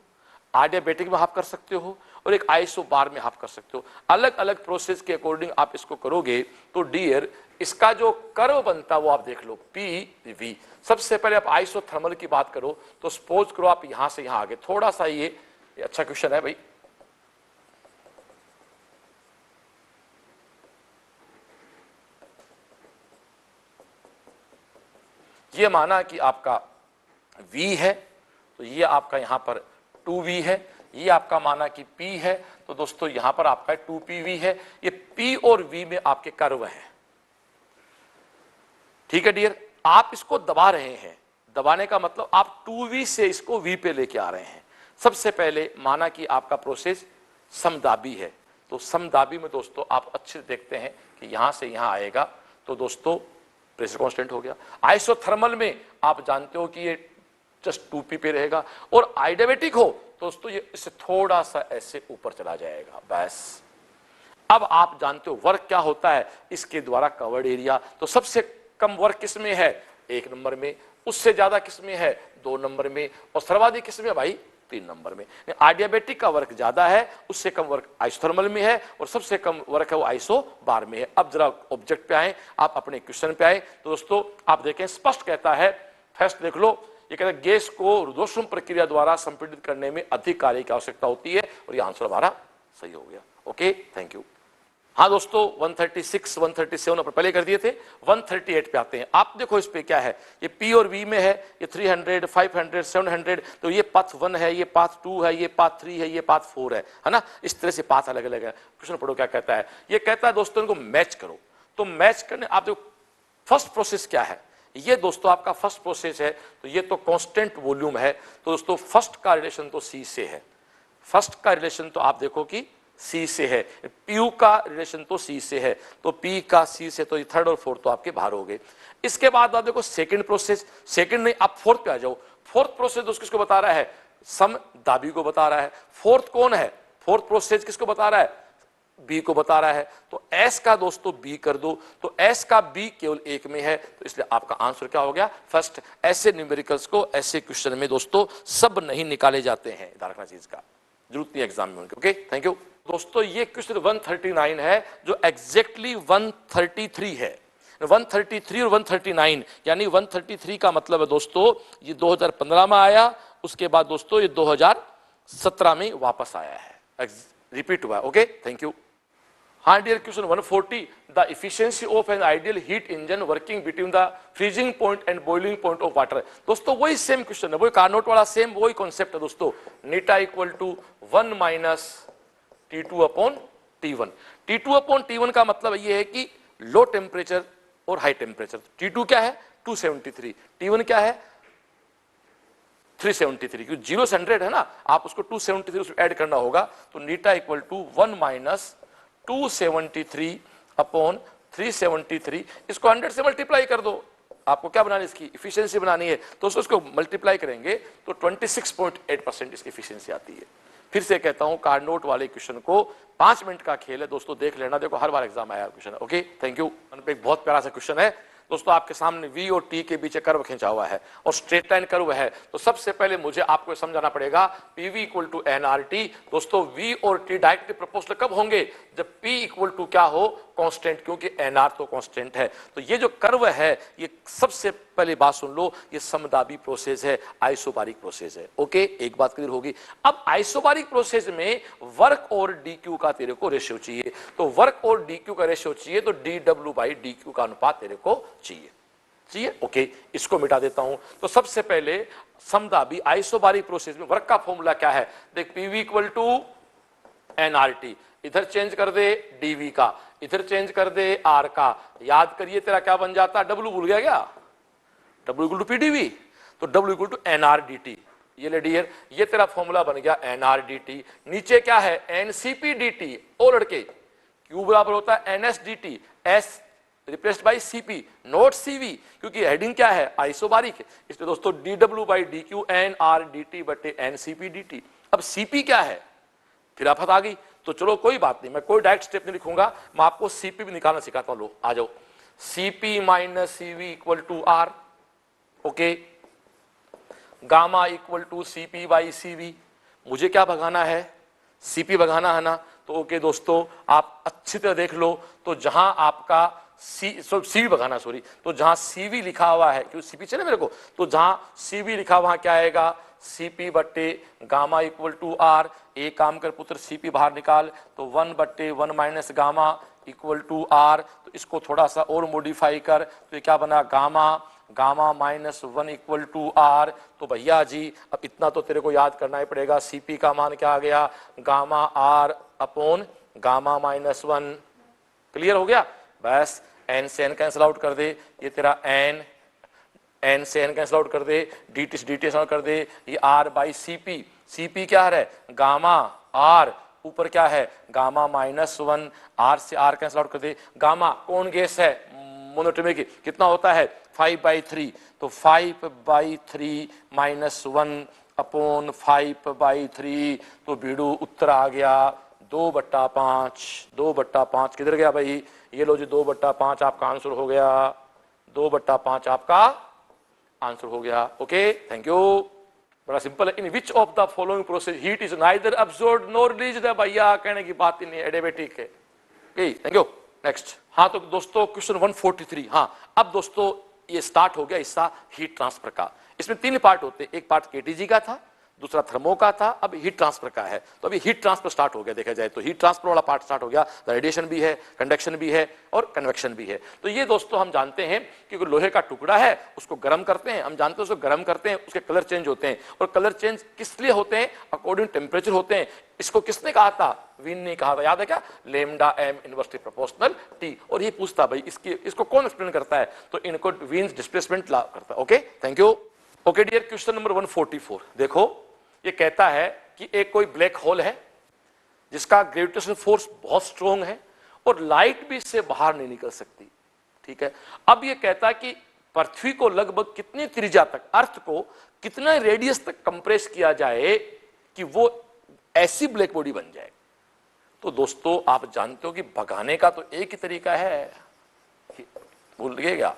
एडियाबैटिक में हाफ कर सकते हो, और एक आइसोबार में हाफ कर सकते हो। अलग अलग प्रोसेस के अकॉर्डिंग आप इसको करोगे तो डियर इसका जो कर्व बनता है वो आप देख लो PV। सबसे पहले आप आइसोथर्मल की बात करो तो सपोज करो आप यहां से यहां आगे, थोड़ा सा ये अच्छा क्वेश्चन है भाई। ये माना कि आपका V है, तो ये आपका यहां पर 2V है, ये आपका माना कि P है, तो दोस्तों यहां पर आपका 2PV है। ये P और V में आपके कर्व हैं, ठीक है डियर। आप इसको दबा रहे हैं, दबाने का मतलब आप 2V से इसको V पे लेके आ रहे हैं। सबसे पहले माना कि आपका प्रोसेस समदाबी है, तो समदाबी में दोस्तों आप अच्छे देखते हैं कि यहां से यहां आएगा, तो दोस्तों प्रेशर कांस्टेंट हो गया। आइसोथर्मल में आप जानते हो कि ये जस्ट 2P पे रहेगा, और एडियाबैटिक हो दोस्तों ये इससे थोड़ा सा ऐसे ऊपर चला जाएगा। बस अब आप जानते हो वर्क क्या होता है, इसके द्वारा कवर्ड एरिया। तो सबसे कम वर्क किस में है 1 नंबर में, उससे ज्यादा किस में है 2 नंबर में, और सर्वाधिक किस में भाई 3 नंबर में। एडियाबैटिक का वर्क ज्यादा है, उससे कम वर्क आइसोथर्मल में है, और सबसे कम वर्क है वो आइसोबार में है। अब जरा ऑब्जेक्ट पे आए, आप अपने क्वेश्चन पे आए, तो दोस्तों आप देखें स्पष्ट कहता है, फर्स्ट देख लो, ये कहता है गैस को ऊर्ध्वश्म प्रक्रिया द्वारा संपीड़ित करने में अधिक कार्य की आवश्यकता होती है, और ये आंसर हमारा सही हो गया। Okay, thank you. हाँ दोस्तों 136, 137 अपन पहले कर दिए थे, 138 पे आते हैं। आप देखो इस पे क्या है, ये P और V में है, ये 300, 500, 700, तो ये पाथ 1 है, ये पाथ 2 है, ये पाथ 3 है, ये पाथ 4 है ना। इस तरह से पाथ अलग अलग है। क्वेश्चन पढ़ो क्या कहता है, ये कहता है दोस्तों इनको मैच करो। तो मैच करने आप देखो फर्स्ट प्रोसेस क्या है, ये दोस्तों आपका फर्स्ट प्रोसेस है, तो ये तो कांस्टेंट वॉल्यूम है, तो दोस्तों फर्स्ट का रिलेशन तो C से है, फर्स्ट का रिलेशन तो आप देखो कि C से है, PU का रिलेशन तो C से है, तो P का C से, तो ये थर्ड और फोर्थ तो आपके बाहर हो गए। इसके बाद आप देखो सेकंड प्रोसेस, सेकंड नहीं आप फोर्थ पे आ जाओ। फोर्थ प्रोसेस दोस्तों किसको बता रहा है, समदाबी को बता रहा है। फोर्थ कौन है, फोर्थ प्रोसेस किसको बता रहा है, B को बता रहा है। तो S का दोस्तों B कर दो, तो S का B केवल एक में है, तो इसलिए आपका आंसर क्या हो गया, फर्स्ट। ऐसे न्यूमेरिकल्स को ऐसे क्वेश्चन में दोस्तों सब नहीं निकाले जाते हैं, ध्यान रखना चीज का, जरूरत नहीं एग्जाम में उनके। ओके थैंक यू दोस्तों। ये क्वेश्चन 139 है जो एग्जैक्टली 133 है। 133 और 139 यानी 133 का मतलब है दोस्तों ये 2015 में आया, उसके बाद दोस्तों ये 2017 में वापस आया है, रिपीट हुआ। Okay thank you. हाँ dear, question 140, the efficiency of an ideal heat engine working between the freezing point and boiling point of water. दोस्तों वही सेम क्वेश्चन है, वही कार्नोट वाला सेम वही कॉन्सेप्ट है दोस्तों। Eta equal to 1 minus T2 upon T1। T2 upon T1 का मतलब ये है कि लो टेम्परेचर और हाई टेम्परेचर। T2 क्या है 273, T1 क्या है 373, क्योंकि 0 से 100 है ना, आप उसको 273 उसमें ऐड करना होगा। तो नीटा इक्वल टू 1 माइनस 273 अपॉन 373, इसको 100 से मल्टीप्लाई कर दो। आपको क्या बनानी है, इसकी इफिशियंसी बनानी है, तो उसको मल्टीप्लाई करेंगे तो 26.8% इसकी इफिशियंसी आती है। फिर से कहता हूं कार्नोट वाले क्वेश्चन को 5 मिनट का खेल है दोस्तों, देख लेना, देखो हर बार एग्जाम आया क्वेश्चन। Okay thank you. एक बहुत प्यारा सा क्वेश्चन है दोस्तों, आपके सामने V और T के बीच कर्व खींचा हुआ है और स्ट्रेट लाइन कर्व है। तो सबसे पहले मुझे आपको समझाना पड़ेगा PV इक्वल टू nRT। दोस्तों V और T डायरेक्टली प्रोपोर्शनल कब होंगे, जब P इक्वल टू क्या हो, कांस्टेंट, क्योंकि nR तो कांस्टेंट है। तो ये जो कर्व है, ये सबसे पहले बात सुन लो, ये समदाबी प्रोसेस है, आइसोबारिक प्रोसेस है। ओके एक बात क्लियर होगी। अब आइसोबारिक प्रोसेस में वर्क और DQ का तेरे को रेशियो चाहिए, तो वर्क और DQ का रेशियो चाहिए, तो dW बाई DQ का अनुपात तेरे को चाहिए। ओके इसको मिटा देता हूं। तो सबसे पहले समदाबी आइसोबारिक प्रोसेस में वर्क का फॉर्मूला क्या है, देख PV इक्वल टू nRT, इधर चेंज कर दे dV का, इधर चेंज कर दे R का, याद करिए तेरा क्या बन जाता, W भूल गया क्या, W इक्वल टू PdV, तो W इक्वल टू nRDT। ये ले डियर, ये तेरा फॉर्मूला बन गया nRDT। नीचे क्या है NCPDT, ओ लड़के, Q बराबर होता है NSDT, S replaced by CP note CV, क्योंकि हेडिंग क्या है आइसोबारिक है, इसलिए दोस्तों dW बाई DQ nRDT बटे NCPDT। अब CP क्या है, फिर आफत आ गई, तो चलो कोई बात नहीं, मैं कोई डायरेक्ट स्टेप नहीं लिखूंगा, मैं आपको CP भी निकालना सिखाता हूं। लो आ जाओ, CP minus CV equal to R। Okay gamma equal to CP by CV, मुझे क्या भगाना है, CP भगाना है ना। तो ओके दोस्तों आप अच्छी तरह देख लो, तो जहां आपका CV भगाना, सॉरी, तो जहां CV लिखा हुआ है, क्यों CP चले मेरे को, तो जहां CV लिखा वहां क्या आएगा, CP बट्टे गामा इक्वल टू R। एक काम कर पुत्र, CP बाहर निकाल, तो 1 बट्टे 1 minus gamma equal to R। तो इसको थोड़ा सा और मॉडिफाई कर, तो ये क्या बना, gamma minus 1 equal to R। तो भैया जी अब इतना तो तेरे को याद करना ही पड़ेगा, CP का मान क्या आ गया, gamma R upon gamma minus 1। Clear हो गया, बस n से n कैंसिल आउट कर दे, ये तेरा n से n कैंसिल आउट कर दे, dt से dt आउट कर दे, ये R बाई CP क्या है, गामा R, ऊपर क्या है गामा माइनस 1, R से R कैंसिल आउट कर दे। गामा कौन गैस है, मोनोटोमिक, कितना होता है 5/3, तो 5/3 माइनस 1 अपॉन 5/3, तो बीड़ू उत्तर आ गया 2/5। 2/5 किधर गया भाई, ये लो जी 2/5 आपका आंसर हो गया, 2/5 आपका आंसर हो गया। ओके थैंक यू, बड़ा सिंपल है। In which of the following process heat is neither absorbed nor released, भैया कहने की बात ही नहीं, एडियाबेटिक है। Thank you next. हाँ तो दोस्तों क्वेश्चन 143, हाँ अब दोस्तों ये स्टार्ट हो गया हिस्सा हीट ट्रांसफर का। इसमें 3 पार्ट होते हैं, एक पार्ट केटीजी का था, दूसरा थर्मो का था, अब हीट ट्रांसफर का है। तो अभी हीट ट्रांसफर स्टार्ट हो गया, देखा जाए तो हीट ट्रांसफर वाला पार्ट स्टार्ट हो गया। रेडिएशन भी है, कंडक्शन भी है और कन्वेक्शन भी है। तो ये दोस्तों हम जानते हैं कि लोहे का टुकड़ा है, उसको गर्म करते हैं, हम जानते हैं उसको गर्म करते हैं, उसके कलर चेंज होते हैं। और कलर चेंज किस लिए होते हैं? अकॉर्डिंग टेम्परेचर होते हैं। इसको किसने कहा था? वीन ने कहा था, याद है क्या? Lambda M inversely proportional T. और ये पूछता भाई इसको कौन एक्सप्लेन करता है? तो इनको वीन्स डिस्प्लेसमेंट लॉ करता है। Okay, thank you. Okay dear, question number 144 देखो, ये कहता है कि एक कोई ब्लैक होल है जिसका ग्रेविटेशन फोर्स बहुत स्ट्रॉन्ग है और लाइट भी इससे बाहर नहीं निकल सकती। ठीक है, अब ये कहता है कि पृथ्वी को लगभग कितनी त्रिज्या तक, अर्थ को कितना रेडियस तक कंप्रेस किया जाए कि वो ऐसी ब्लैक बॉडी बन जाए। तो दोस्तों आप जानते हो कि भगाने का तो एक ही तरीका है, भूल गए क्या?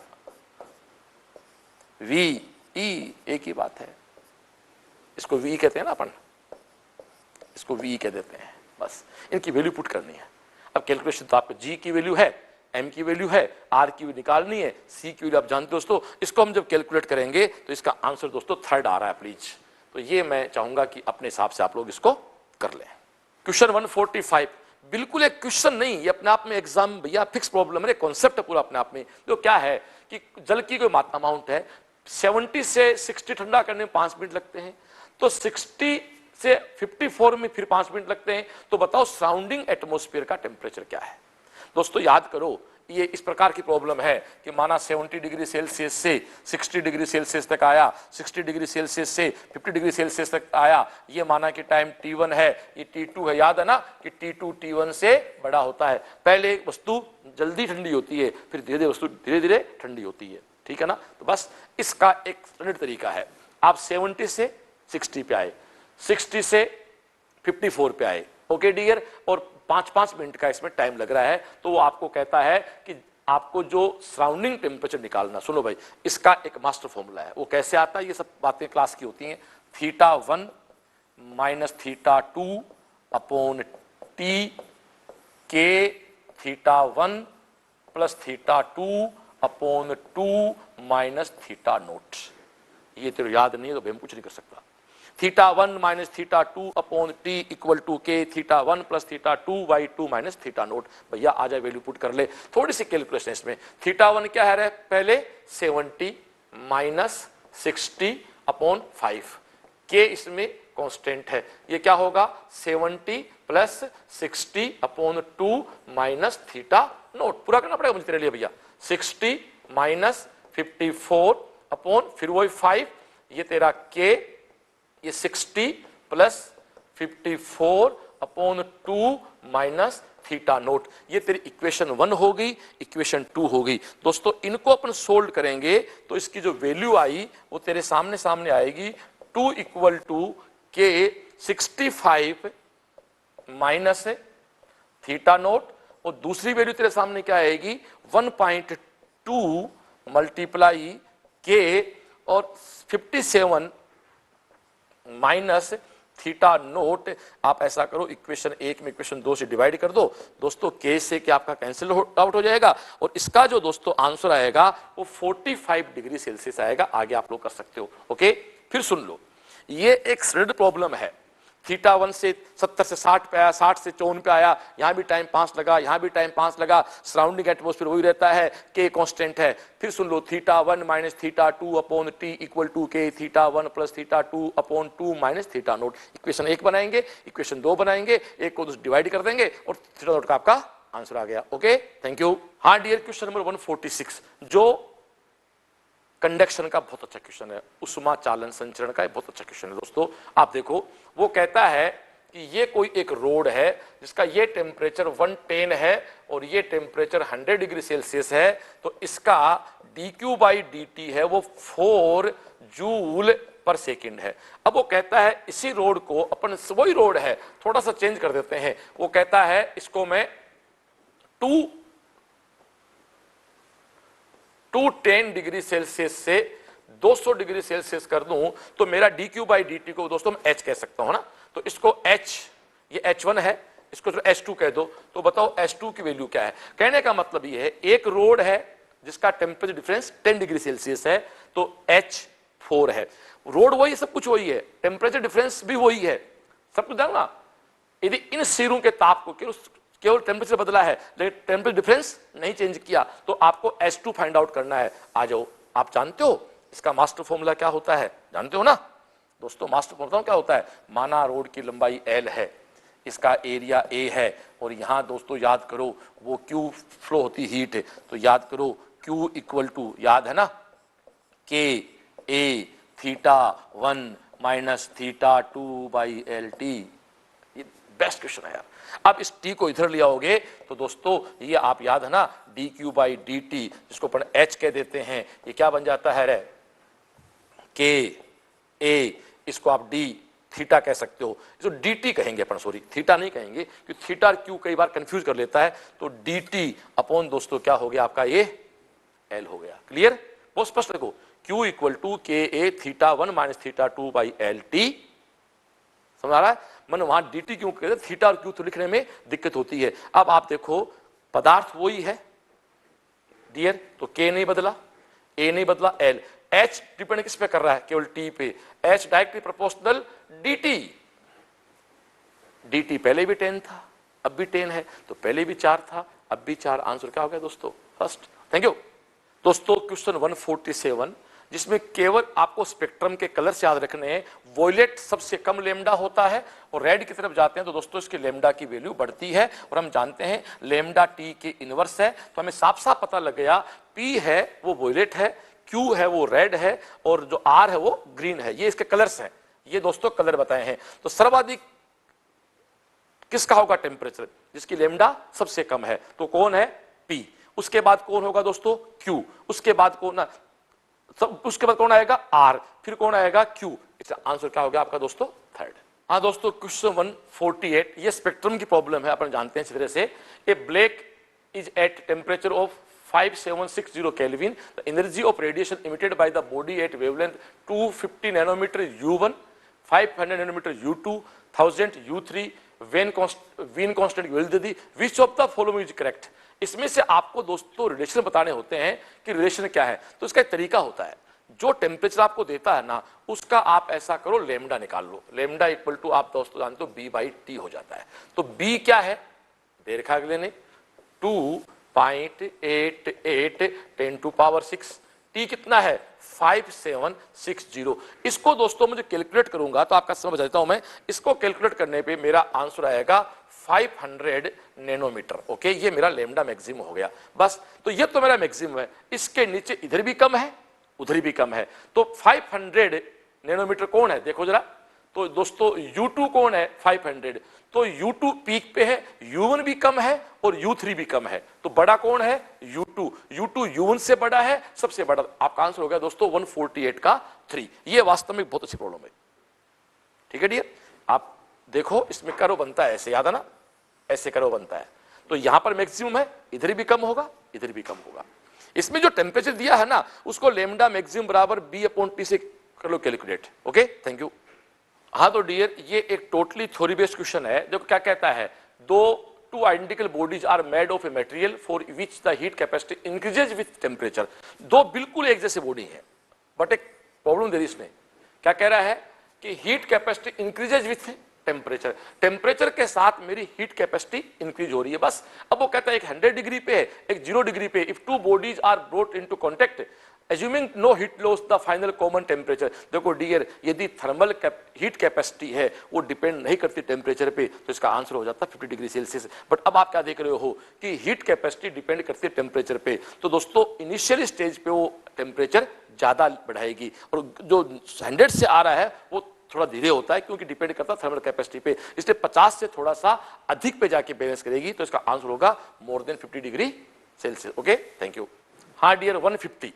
वी ई, एक ही बात है। इसको वी कहते हैं ना अपन, इसको वी कह देते हैं। बस इनकी वैल्यू पुट करनी है। अब कैलकुलेशन तो आपको जी की वैल्यू है, एम की वैल्यू है, आर की वैल्यू निकालनी है, सी की वैल्यू आप जानते हो दोस्तों। इसको हम जब कैलकुलेट करेंगे तो इसका आंसर दोस्तों थर्ड आ रहा है प्लीज। तो ये मैं चाहूंगा कि अपने हिसाब से आप लोग इसको कर लें। क्वेश्चन 145 बिल्कुल एक क्वेश्चन नहीं, ये अपने आप में एग्जाम भैया फिक्स प्रॉब्लम है, कॉन्सेप्ट है पूरा अपने आप में। तो क्या है कि जल की कोई अमाउंट है, 70 से 60 ठंडा करने में 5 मिनट लगते हैं, तो 60 से 54 में फिर 5 मिनट लगते हैं। तो बताओ सराउंडिंग एटमॉस्फेयर का टेम्परेचर क्या है? दोस्तों याद करो, ये इस प्रकार की प्रॉब्लम है कि माना 70 डिग्री सेल्सियस से 60 डिग्री सेल्सियस तक आया, 60 डिग्री सेल्सियस से 50 डिग्री सेल्सियस तक आया। ये माना कि टाइम T1 है, ये T2 है। याद है ना कि T2 T1 से बड़ा होता है। पहले वस्तु जल्दी ठंडी होती है, फिर धीरे धीरे वस्तु धीरे धीरे ठंडी होती है। ठीक है ना? तो बस इसका एक स्टैंडर्ड तरीका है। आप 70 से 60 पे आए, 60 से 54 पे आए। ओके डियर, और 5-5 मिनट का इसमें टाइम लग रहा है। तो वो आपको कहता है कि आपको जो सराउंडिंग टेम्परेचर निकालना, सुनो भाई, इसका एक मास्टर फॉर्मूला है। वो कैसे आता है? ये सब बातें क्लास की होती हैं। θ1 माइनस θ2 अपॉन टी के θ1 प्लस θ2 अपॉन 2 माइनस θ0। ये तेरे याद नहीं है तो हम कुछ नहीं कर सकता। θ1 minus θ2 upon T equal to K θ1 plus θ2 by 2 minus θ0। भैया आ जाए, वैल्यू पुट कर ले। थोड़ी सी कैलकुलेशन इसमें। θ1 क्या है पहले? 70 माइनस 60 अपॉन 5, के इसमें कांस्टेंट है। ये क्या होगा? 70 प्लस 60 अपॉन 2 माइनस θ0। पूरा करना पड़ेगा मुझे तेरे लिए भैया। 60 माइनस 54 अपॉन फिर वही 5, ये तेरा के, ये 60 प्लस 54 अपॉन 2 माइनस θ0। ये तेरी इक्वेशन 1 होगी, इक्वेशन 2 होगी। दोस्तों इनको अपन सोल्व करेंगे तो इसकी जो वैल्यू आई वो तेरे सामने सामने आएगी। 2 इक्वल टू के 65 माइनस θ0, और दूसरी वैल्यू तेरे सामने क्या आएगी? 1.2 मल्टीप्लाई के और 57 माइनस θ0। आप ऐसा करो, इक्वेशन 1 में इक्वेशन 2 से डिवाइड कर दो दोस्तों। के से क्या आपका कैंसिल आउट हो जाएगा, और इसका जो दोस्तों आंसर आएगा वो 45 डिग्री सेल्सियस आएगा। आगे आप लोग कर सकते हो। ओके, फिर सुन लो, ये एक स्टैंडर्ड प्रॉब्लम है। θ1 से 70 से 60 पे आया, 60 से 54 पे आया, यहां भी टाइम 5 लगा, यहां भी टाइम 5 लगा। सराउंडिंग एटमॉस्फेयर वही रहता है, के कांस्टेंट है। फिर सुन लो, θ1 minus θ2 upon T equal to K θ1 plus θ2 upon 2 minus θ0। Equation 1 बनाएंगे, इक्वेशन 2 बनाएंगे, एक को डिवाइड कर देंगे और θ0 का आपका आंसर आ गया। Okay, thank you. हाँ डियर, क्वेश्चन नंबर 146 जो कंडक्शन का बहुत अच्छा क्वेश्चन है, उष्मा चालन संचरण का बहुत अच्छा क्वेश्चन है दोस्तों। आप देखो, वो कहता है कि ये कोई एक रोड है जिसका ये टेम्परेचर 110 है और ये टेम्परेचर 100 डिग्री सेल्सियस है। तो इसका dq बाई dt है वो 4 जूल पर सेकेंड है। अब वो कहता है इसी रोड को अपन, वही रोड है, थोड़ा सा चेंज कर देते हैं। वो कहता है इसको मैं 210 डिग्री सेल्सियस से 200 डिग्री सेल्सियस कर दूं तो मेरा dq बाई dt को दोस्तों मैं h कह सकता हूं ना। तो इसको h, ये h1 है, इसको h2 कह दो। तो बताओ h2 की वैल्यू क्या है? कहने का मतलब ये है, एक रोड है जिसका टेम्परेचर डिफरेंस 10 डिग्री सेल्सियस है, तो h 4 है। रोड वही, सब कुछ वही है, टेम्परेचर डिफरेंस भी वही है, सब कुछ ना। यदि इन सिरों के ताप को केवल टेम्परेचर बदला है लेकिन टेम्परेचर डिफरेंस नहीं चेंज किया, तो आपको H2 फाइंड आउट करना है। आ जाओ, आप जानते हो इसका मास्टर फॉर्मूला क्या होता है, जानते हो ना दोस्तों? मास्टर फॉर्मूला क्या होता है? माना रोड की लंबाई L है, इसका एरिया A है, और यहां दोस्तों याद करो वो Q फ्लो होती हीट है, तो याद करो Q इक्वल टू, याद है ना, K A theta 1 minus theta 2 by LT। ये बेस्ट क्वेश्चन है यार। अब इस T को इधर ले आओगे तो दोस्तों ये आप याद है ना, dQ बाई dt, जिसको अपन H कह देते हैं, ये क्या बन जाता है रे? K A, इसको आप D थीटा कह सकते हो, इसको dt कहेंगे अपन, सॉरी थीटा नहीं कहेंगे क्योंकि थीटा और Q कई बार कंफ्यूज कर लेता है। तो dt अपॉन दोस्तों क्या हो गया आपका, ये L हो गया। क्लियर? बहुत स्पष्ट देखो, Q equal to K A theta 1 minus theta 2 by LT। समझ आ रहा है? मन वहां dt क्यों कहते, थीटा और Q तो लिखने में दिक्कत होती है। अब आप देखो पदार्थ वही है डियर, तो K नहीं बदला, A नहीं बदला, L। H डिपेंड किस पे कर रहा है? केवल T पे। H directly proportional dt। dt पहले भी 10 था, अब भी 10 है, तो पहले भी 4 था, अब भी 4। आंसर क्या हो गया दोस्तों? फर्स्ट। थैंक यू दोस्तों। क्वेश्चन 147, जिसमें केवल आपको स्पेक्ट्रम के कलर से याद रखने हैं। वॉयलेट सबसे कम लेमडा होता है, और रेड की तरफ जाते हैं तो दोस्तों इसकी लेमडा की वैल्यू बढ़ती है, और हम जानते हैं लेमडा टी के इनवर्स है। तो हमें साफ साफ पता लग गया, पी है वो वॉयलेट है, क्यू है वो रेड है, और जो आर है वो ग्रीन है। ये इसके कलर्स हैं, ये दोस्तों कलर बताए हैं। तो सर्वाधिक किसका होगा टेम्परेचर? जिसकी लेमडा सबसे कम है, तो कौन है? पी। उसके बाद कौन होगा दोस्तों? क्यू। उसके बाद कौन, उसके बाद कौन आएगा? आर। फिर कौन आएगा? क्यू। इसका आंसर क्या हो गया आपका दोस्तों? थर्ड। हाँ दोस्तों, क्वेश्चन 148, ये स्पेक्ट्रम की प्रॉब्लम है, अपन जानते हैं इस तरह से। A black is at temperature of 5760 Kelvin. The energy of radiation emitted by the body at wavelength 250 nanometer U1, 500 nanometer U2, 1000 U3, Wien constant value, which of the following is correct? इसमें से आपको दोस्तों relation बताने होते हैं कि relation क्या है। तो इसका एक तरीका होता है, जो टेम्परेचर आपको देता है ना, उसका आप ऐसा करो, लेमडा निकाल लो। लेमडा इक्वल टू आप दोस्तों जानते हो B बाई T हो जाता है। तो B क्या है? दे रखा अगले ने 2.88 10 टू पावर 6। T कितना है? 5760। इसको दोस्तों मुझे कैलकुलेट करूंगा तो आपका समझ जाता हूं मैं। इसको कैलकुलेट करने पे मेरा आंसर आएगा 500 नैनोमीटर। ओके, ये मेरा लेमडा मैक्सिमम हो गया बस। तो ये तो मेरा मैक्सिमम है, इसके नीचे इधर भी कम है, उधर भी कम है। तो 500 नैनोमीटर कौन है देखो जरा। तो दोस्तों U2 कौन है? 500। तो U2 पीक पे है, U1 भी कम है और U3 भी कम है। तो बड़ा कौन है? U2। U2 U1 से बड़ा है, सबसे बड़ा। आपका आंसर हो गया दोस्तों 148 का 3। ये वास्तव में बहुत अच्छी प्रॉब्लम है। ठीक है डियर, आप देखो इसमें करो बनता है ऐसे, याद है ना, ऐसे करो बनता है। तो यहां पर मैक्सिमम है, इधर भी कम होगा, इधर भी कम होगा। इसमें जो टेम्परेचर दिया है ना, उसको लेमडा मैक्सिमम बराबर B/T से कर लो कैलकुलेट। Okay, thank you. हाँ तो डियर, ये एक टोटली थ्योरी बेस्ड क्वेश्चन है, जो क्या कहता है, two identical bodies are made of a material for which the heat capacity increases with temperature. दो बिल्कुल एक जैसे बॉडी है, बट एक प्रॉब्लम दे रही इसमें। क्या कह रहा है कि heat capacity increases with temperature. Temperature के साथ मेरी हीट कैपेसिटी इंक्रीज हो रही है बस। अब वो कहता है एक 100 डिग्री पे है, एक 0 डिग्री पे। If two bodies are brought into contact assuming no heat loss the final common temperature। देखो डियर, यदि थर्मल हीट कैपेसिटी है वो डिपेंड नहीं करती टेम्परेचर पे, तो इसका आंसर हो जाता है 50 डिग्री सेल्सियस। बट अब आप क्या देख रहे हो कि हीट कैपेसिटी डिपेंड करती है टेम्परेचर पे। तो दोस्तों इनिशियल स्टेज पे वो टेम्परेचर ज्यादा बढ़ाएगी, और जो 100 से आ रहा है वो थोड़ा धीरे होता है, क्योंकि डिपेंड करता है थर्मल कैपेसिटी पे। इसलिए 50 से थोड़ा सा अधिक पे जाके बैलेंस करेगी। तो इसका आंसर होगा more than 50 degree Celsius. Okay, thank you. हाँ डियर, 150,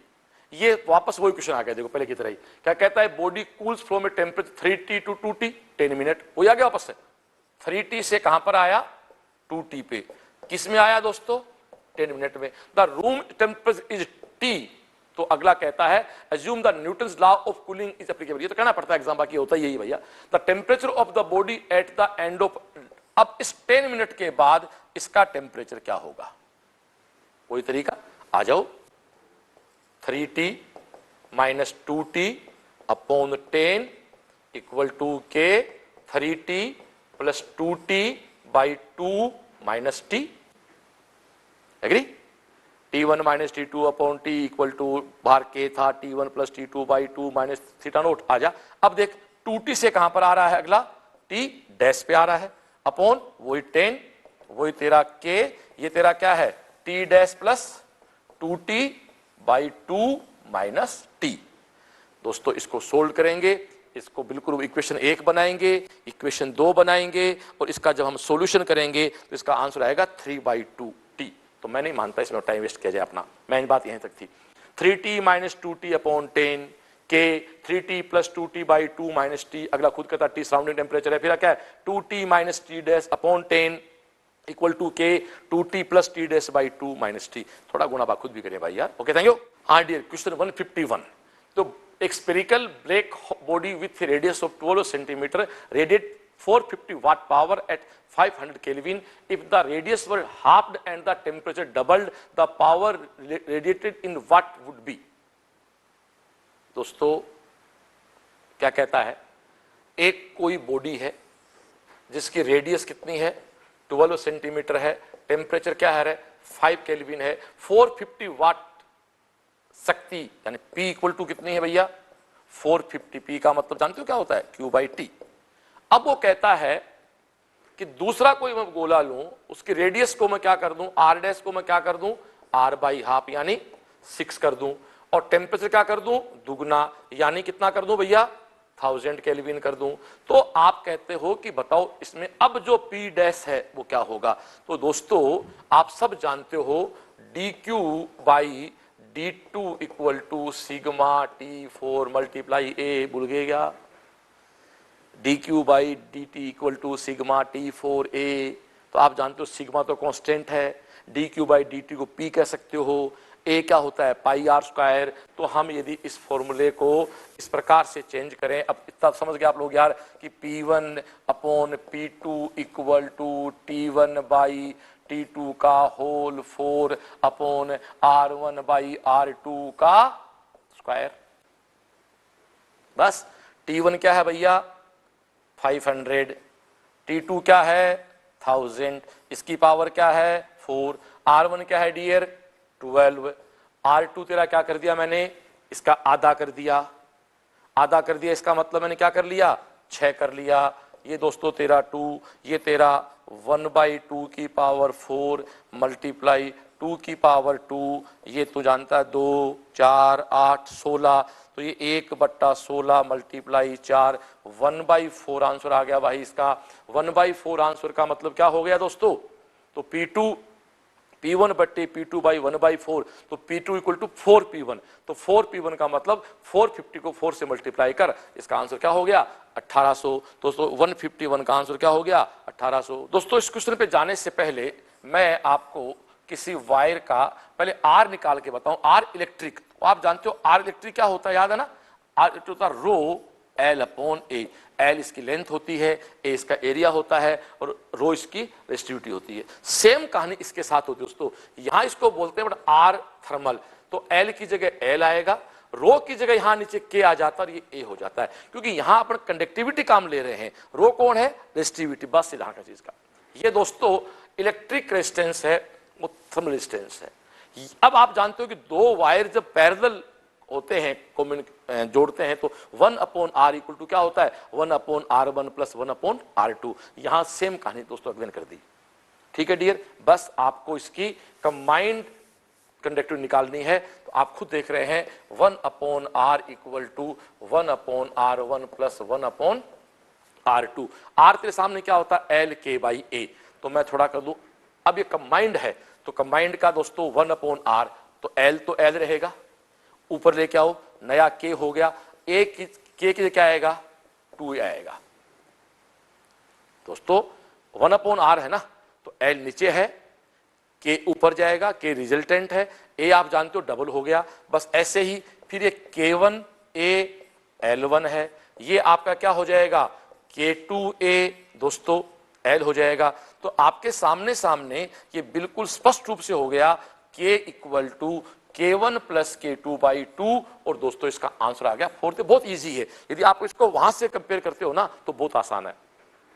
ये वापस वही क्वेश्चन आ गया, देखो पहले की तरह ही। क्या कहता है? Body cools from a temperature 3T to 2T 10 minute. वही आ गया वापस से। 3T से कहां पर आया? 2T पे। किस में आया दोस्तों? 10 मिनट में। The room temperature is T। तो अगला कहता है assume the Newton's law of cooling is applicable। ये तो कहना पड़ता है एग्जाम, बाकी होता यही भैया। The temperature of the body at the end of. अब इस 10 मिनट के बाद इसका टेम्परेचर क्या होगा? कोई तरीका? आ जाओ। 3T minus 2T upon 10 equal to K 3t plus 2t by 2 minus T. Agree? t1 minus t2 upon t equal to बाहर k था t1 plus t2 by 2 minus theta naught. आ जा। अब देख 2t से कहां पर आ रहा है, अगला t डैश पे आ रहा है, अपॉन वही 10, वही तेरा k, ये तेरा क्या है t dash plus 2t by 2 minus T. दोस्तों इसको सोल्व करेंगे, इसको बिल्कुल इक्वेशन 1 बनाएंगे, इक्वेशन 2 बनाएंगे, और इसका जब हम सॉल्यूशन करेंगे तो इसका आंसर आएगा 3/2t। तो मैं नहीं मानता इसमें टाइम वेस्ट किया जाए अपना, मेन बात यहीं तक थी। 3t माइनस 2t अपॉन 10 के 3t plus 2t by 2 minus T. अगला खुद कहता टी सराउंडिंग टेम्परेचर है, फिर क्या है 2t minus T dash upon 10 equal to K 2t plus T dash by 2 minus T. थोड़ा गुणा भाग खुद भी करें भाई यार। Okay, thank you. हाँ डियर, क्वेश्चन 151। तो एक spherical black body with a radius of 12 centimeter radiate 450 watt power at 500 Kelvin. If the radius were halved and the temperature doubled, the power radiated in what would be? दोस्तों क्या कहता है, एक कोई body है जिसकी रेडियस कितनी है 12 सेंटीमीटर है, टेम्परेचर क्या है 5 केल्विन है, 450 वाट शक्ति यानी P इक्वल टू कितनी है भैया 450। P का मतलब जानते हो क्या होता है Q बाई टी। अब वो कहता है कि दूसरा कोई मैं गोला लूं, उसकी रेडियस को मैं क्या कर दूं, R डैश को मैं क्या कर दूं R बाई हाफ यानी 6 कर दूं, और टेम्परेचर क्या कर दूं दुगना यानी कितना कर दूं भैया 1000 केल्विन कर दूं। तो आप कहते हो कि बताओ इसमें अब जो P डैश है वो क्या होगा। तो दोस्तों आप सब जानते हो dq by d2 equal to sigma t4 multiply a, भूल गए क्या, dq by dt equal to sigma t4a। तो आप जानते हो सिग्मा तो कांस्टेंट है, dq बाई dt को p कह सकते हो, a क्या होता है पाई आर स्क्वायर। तो हम यदि इस फॉर्मूले को इस प्रकार से चेंज करें, अब इतना समझ गए आप लोग यार कि p1 upon p2 equal to t1 by T2 का whole 4 upon R1 by R2 का स्क्वायर। बस T1 क्या है भैया 500, T2 क्या है 1000, इसकी पावर क्या है 4, R1 क्या है डियर 12, R2 तेरा क्या कर दिया मैंने इसका आधा कर दिया, आधा कर दिया, इसका मतलब मैंने क्या कर लिया 6 कर लिया। ये दोस्तों तेरा 2, ये तेरा 1/2 की पावर 4 मल्टीप्लाई 2 की पावर 2, ये तो जानता है 2 4 8 16, तो ये 1/16 मल्टीप्लाई 4 1/4 आंसर आ गया भाई इसका। 1/4 आंसर का मतलब क्या हो गया दोस्तों, तो P1 बट्टे P2 बाई 1/4, तो P2 इक्वल टू 4P1, तो 4P1 का मतलब 450 को 4 से मल्टीप्लाई कर, इसका आंसर क्या हो गया 1800। दोस्तों 151 का आंसर क्या हो गया 1800। दोस्तों इस क्वेश्चन पे जाने से पहले मैं आपको किसी वायर का पहले आर निकाल के बताऊं, आर इलेक्ट्रिक। आप जानते हो आर इलेक्ट्रिक क्या होता है, याद है ना, आर इलेक्ट्रिक होता है रो एल अपॉन ए। एल इसकी लेंथ होती है, ए इसका एरिया होता है, और रो इसकी रेजिस्टिविटी होती है। सेम कहानी इसके साथ होती है दोस्तों, यहां इसको बोलते हैं बट आर थर्मल, तो एल की जगह एल आएगा, रो की जगह यहां नीचे के आ जाता है और ये ए हो जाता है, क्योंकि यहां अपन कंडक्टिविटी काम ले रहे हैं, रो कौन है रेजिस्टिविटी, बस यहां का चीज का। ये दोस्तों इलेक्ट्रिक रेजिस्टेंस है, वो थर्मल रेजिस्टेंस है। अब आप जानते हो कि दो वायर जब पैरेलल होते हैं जोड़ते हैं तो 1/r इक्वल टू क्या होता है 1/r1 प्लस 1/r2। यहां सेम कहानी दोस्तों अध्ययन कर दी, ठीक है डियर। बस आपको इसकी कंबाइंड कंडक्टिविटी निकालनी है, तो आप खुद देख रहे हैं 1/r equal to 1/r1 plus 1/r2। r तेरे सामने क्या होता है LK/A, तो मैं थोड़ा कर दूं, अब ये कंबाइंड है तो कंबाइंड का दोस्तों 1/r, तो L रहेगा, ऊपर लेके आओ नया K हो गया, K के क्या आएगा 2 आएगा। दोस्तों 1/r है ना, तो L नीचे है, K ऊपर जाएगा, K रिजल्टेंट है, A आप जानते हो डबल हो गया। बस ऐसे ही फिर ये K1A L1 है, ये आपका क्या हो जाएगा K2A दोस्तों L हो जाएगा। तो आपके सामने सामने ये बिल्कुल स्पष्ट रूप से हो गया K equal to K1 plus K2/2 और दोस्तों इसका आंसर आ गया 4। बहुत इजी है, यदि आप इसको वहां से कंपेयर करते हो ना तो बहुत आसान है।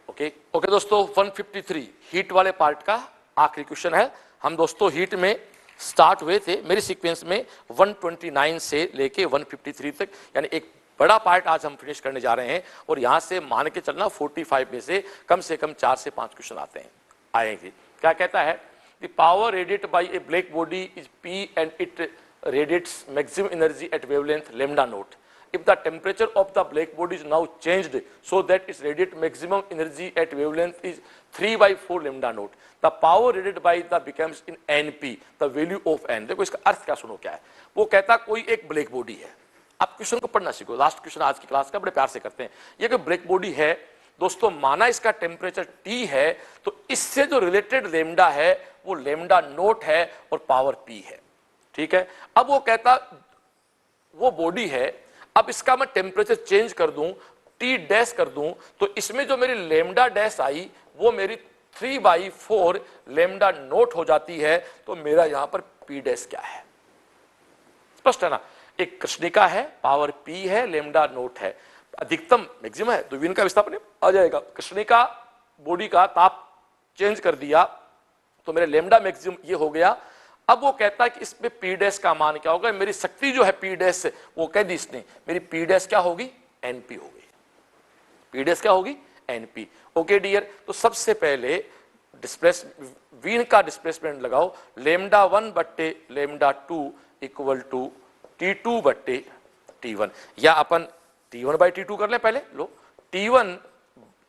ओके दोस्तों 153 हीट वाले पार्ट का आखिरी क्वेश्चन है। हम दोस्तों हीट में स्टार्ट हुए थे मेरी सीक्वेंस में 129 से लेके 153 तक, यानी एक बड़ा पार्ट आज हम फिनिश करने जा रहे हैं और यहां से मान के चलना 45 में से कम 4 से 5 क्वेश्चन आते हैं आएंगे। क्या कहता है, the power radiated by a black body is P and it radiates maximum energy at wavelength lambda naught. If the temperature of the black body is now changed so that its radiate maximum energy at wavelength is 3/4 lambda naught, the power radiated by the becomes in Np, the value of N। देखो इसका अर्थ क्या सुनो क्या है, वो कहता कोई एक ब्लैक बॉडी है। आप क्वेश्चन को पढ़ना सीखो, लास्ट क्वेश्चन आज की क्लास का बड़े प्यार से करते हैं। ये कोई ब्लैक बॉडी है दोस्तों, माना इसका टेम्परेचर T है, तो इससे जो रिलेटेड लेमडा है वो लेमडा नोट है और पावर P है। ठीक है, अब वो कहता वो बॉडी है, अब इसका मैं टेम्परेचर चेंज कर दूं, T डैश कर दूं, तो इसमें जो मेरी लेमडा डैश आई वो मेरी 3/4 लेमडा नोट हो जाती है। तो मेरा यहां पर P डैश क्या है, स्पष्ट है ना। एक कृष्णिका है, पावर P है, लेमडा नोट है, अधिकतम मैक्सिमम है, तो विन का विस्थापन आ जाएगा। कृष्णिका बॉडी का ताप चेंज कर दिया तो मेरे लेमडा मैक्सिमम ये हो गया। अब वो कहता है कि इसमें P डैश का मान क्या होगा, मेरी शक्ति जो है P डैश, वो कह दी इसने, मेरी P डैश क्या होगी, NP होगी। P डैश क्या होगी, NP। ओके डियर, तो सबसे पहले वीन का डिस्प्लेसमेंट लगाओ, लेमडा 1 बट्टे लेमडा 2 इक्वल टू T2 बट्टे T1, या अपन T1/T2 कर ले पहले, लो T1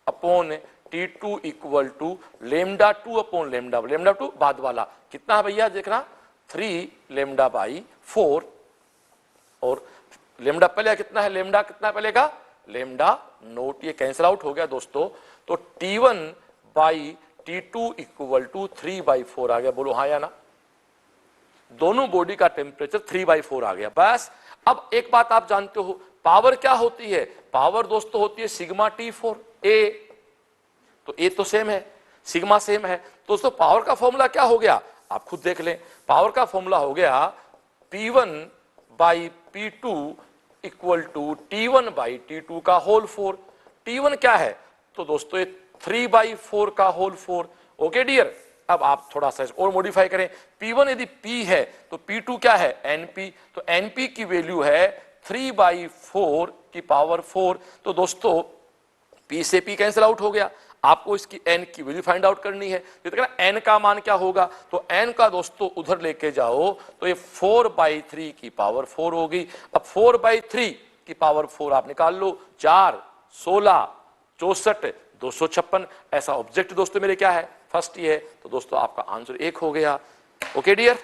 upon T2 equal to lambda 2 upon lambda 1, lambda 2 बाद वाला कितना है भैया देखना 3 λ/4 और लेमडा पहले कितना है, लेमडा कितना पहले का, लेमडा नोट, ये कैंसिल आउट हो गया दोस्तों। तो T1/T2 इक्वल टू 3/4 आ गया, बोलो हाँ या ना। दोनों बॉडी का टेम्परेचर 3/4 आ गया। बस अब एक बात आप जानते हो, पावर क्या होती है, पावर दोस्तों होती है सिग्मा T4 A, तो ए तो सेम है, सिग्मा सेम है। दोस्तों पावर का फॉर्मूला क्या हो गया, आप खुद देख लें। पावर का फॉर्मूला हो गया P1/P2 इक्वल टू T1/T2 का होल 4। T1 क्या है, तो दोस्तों ये 3/4 का होल 4। ओके डियर, अब आप थोड़ा सा और मॉडिफाई करें, P1 यदि P है तो P2 क्या है, NP, तो NP की वैल्यू है 3/4 की पावर 4। तो दोस्तों P से P कैंसिल आउट हो गया, आपको इसकी N की वैल्यू फाइंड आउट करनी है। तो N का मान क्या होगा, तो N का दोस्तों उधर लेके जाओ तो ये 4/3 की पावर 4 होगी। अब 4/3 की पावर 4 आप निकाल लो, 4, 16, 64, 256 ऐसा ऑब्जेक्ट दोस्तों मेरे क्या है, फर्स्ट ही है। तो दोस्तों आपका आंसर 1 हो गया। Okay dear,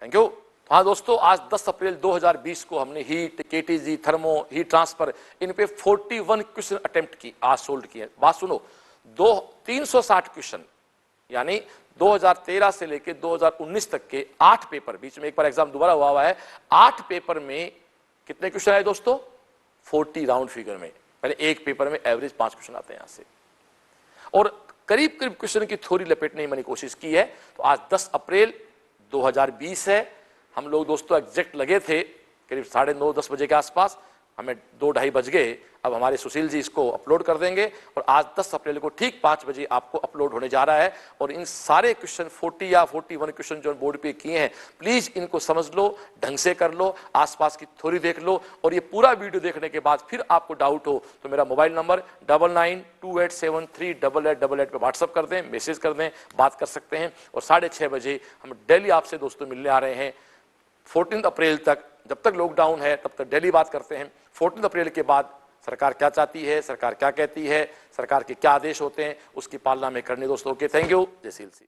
thank you. हाँ दोस्तों, आज 10 अप्रैल 2020 को हमने heat, KTG, thermo, heat transfer, इन पे 41 क्वेश्चन अटेम्प्ट की, आज सोल्व किए। बात सुनो, 360 क्वेश्चन, यानी 2013 से लेके 2019 तक के 8 पेपर, बीच में एक बार एग्जाम दोबारा हुआ है, 8 पेपर में कितने क्वेश्चन आए दोस्तों, 40 राउंड फिगर में। पहले एक पेपर में एवरेज 5 क्वेश्चन आते हैं यहां से, और करीब करीब क्वेश्चन की थ्योरी लपेटने की मैंने कोशिश की है। तो आज 10 अप्रैल 2020 है, हम लोग दोस्तों एग्जैक्ट लगे थे करीब 9:30-10 बजे के आसपास, हमें 2-2:30 बज गए। अब हमारे सुशील जी इसको अपलोड कर देंगे और आज 10 अप्रैल को ठीक 5 बजे आपको अपलोड होने जा रहा है। और इन सारे क्वेश्चन 40 या 41 क्वेश्चन जो बोर्ड पे किए हैं, प्लीज इनको समझ लो, ढंग से कर लो, आसपास की थ्योरी देख लो। और ये पूरा वीडियो देखने के बाद फिर आपको डाउट हो तो मेरा मोबाइल नंबर 9928738888 पे व्हाट्सअप कर दें, मैसेज कर दें, बात कर सकते हैं। और 6:30 बजे हम डेली आपसे दोस्तों मिलने आ रहे हैं 14 अप्रैल तक, जब तक लॉकडाउन है तब तक डेली बात करते हैं। 14 अप्रैल के बाद सरकार क्या चाहती है, सरकार क्या कहती है, सरकार के क्या आदेश होते हैं, उसकी पालना में करनी दोस्तों। ओके, थैंक यू, जय श्री।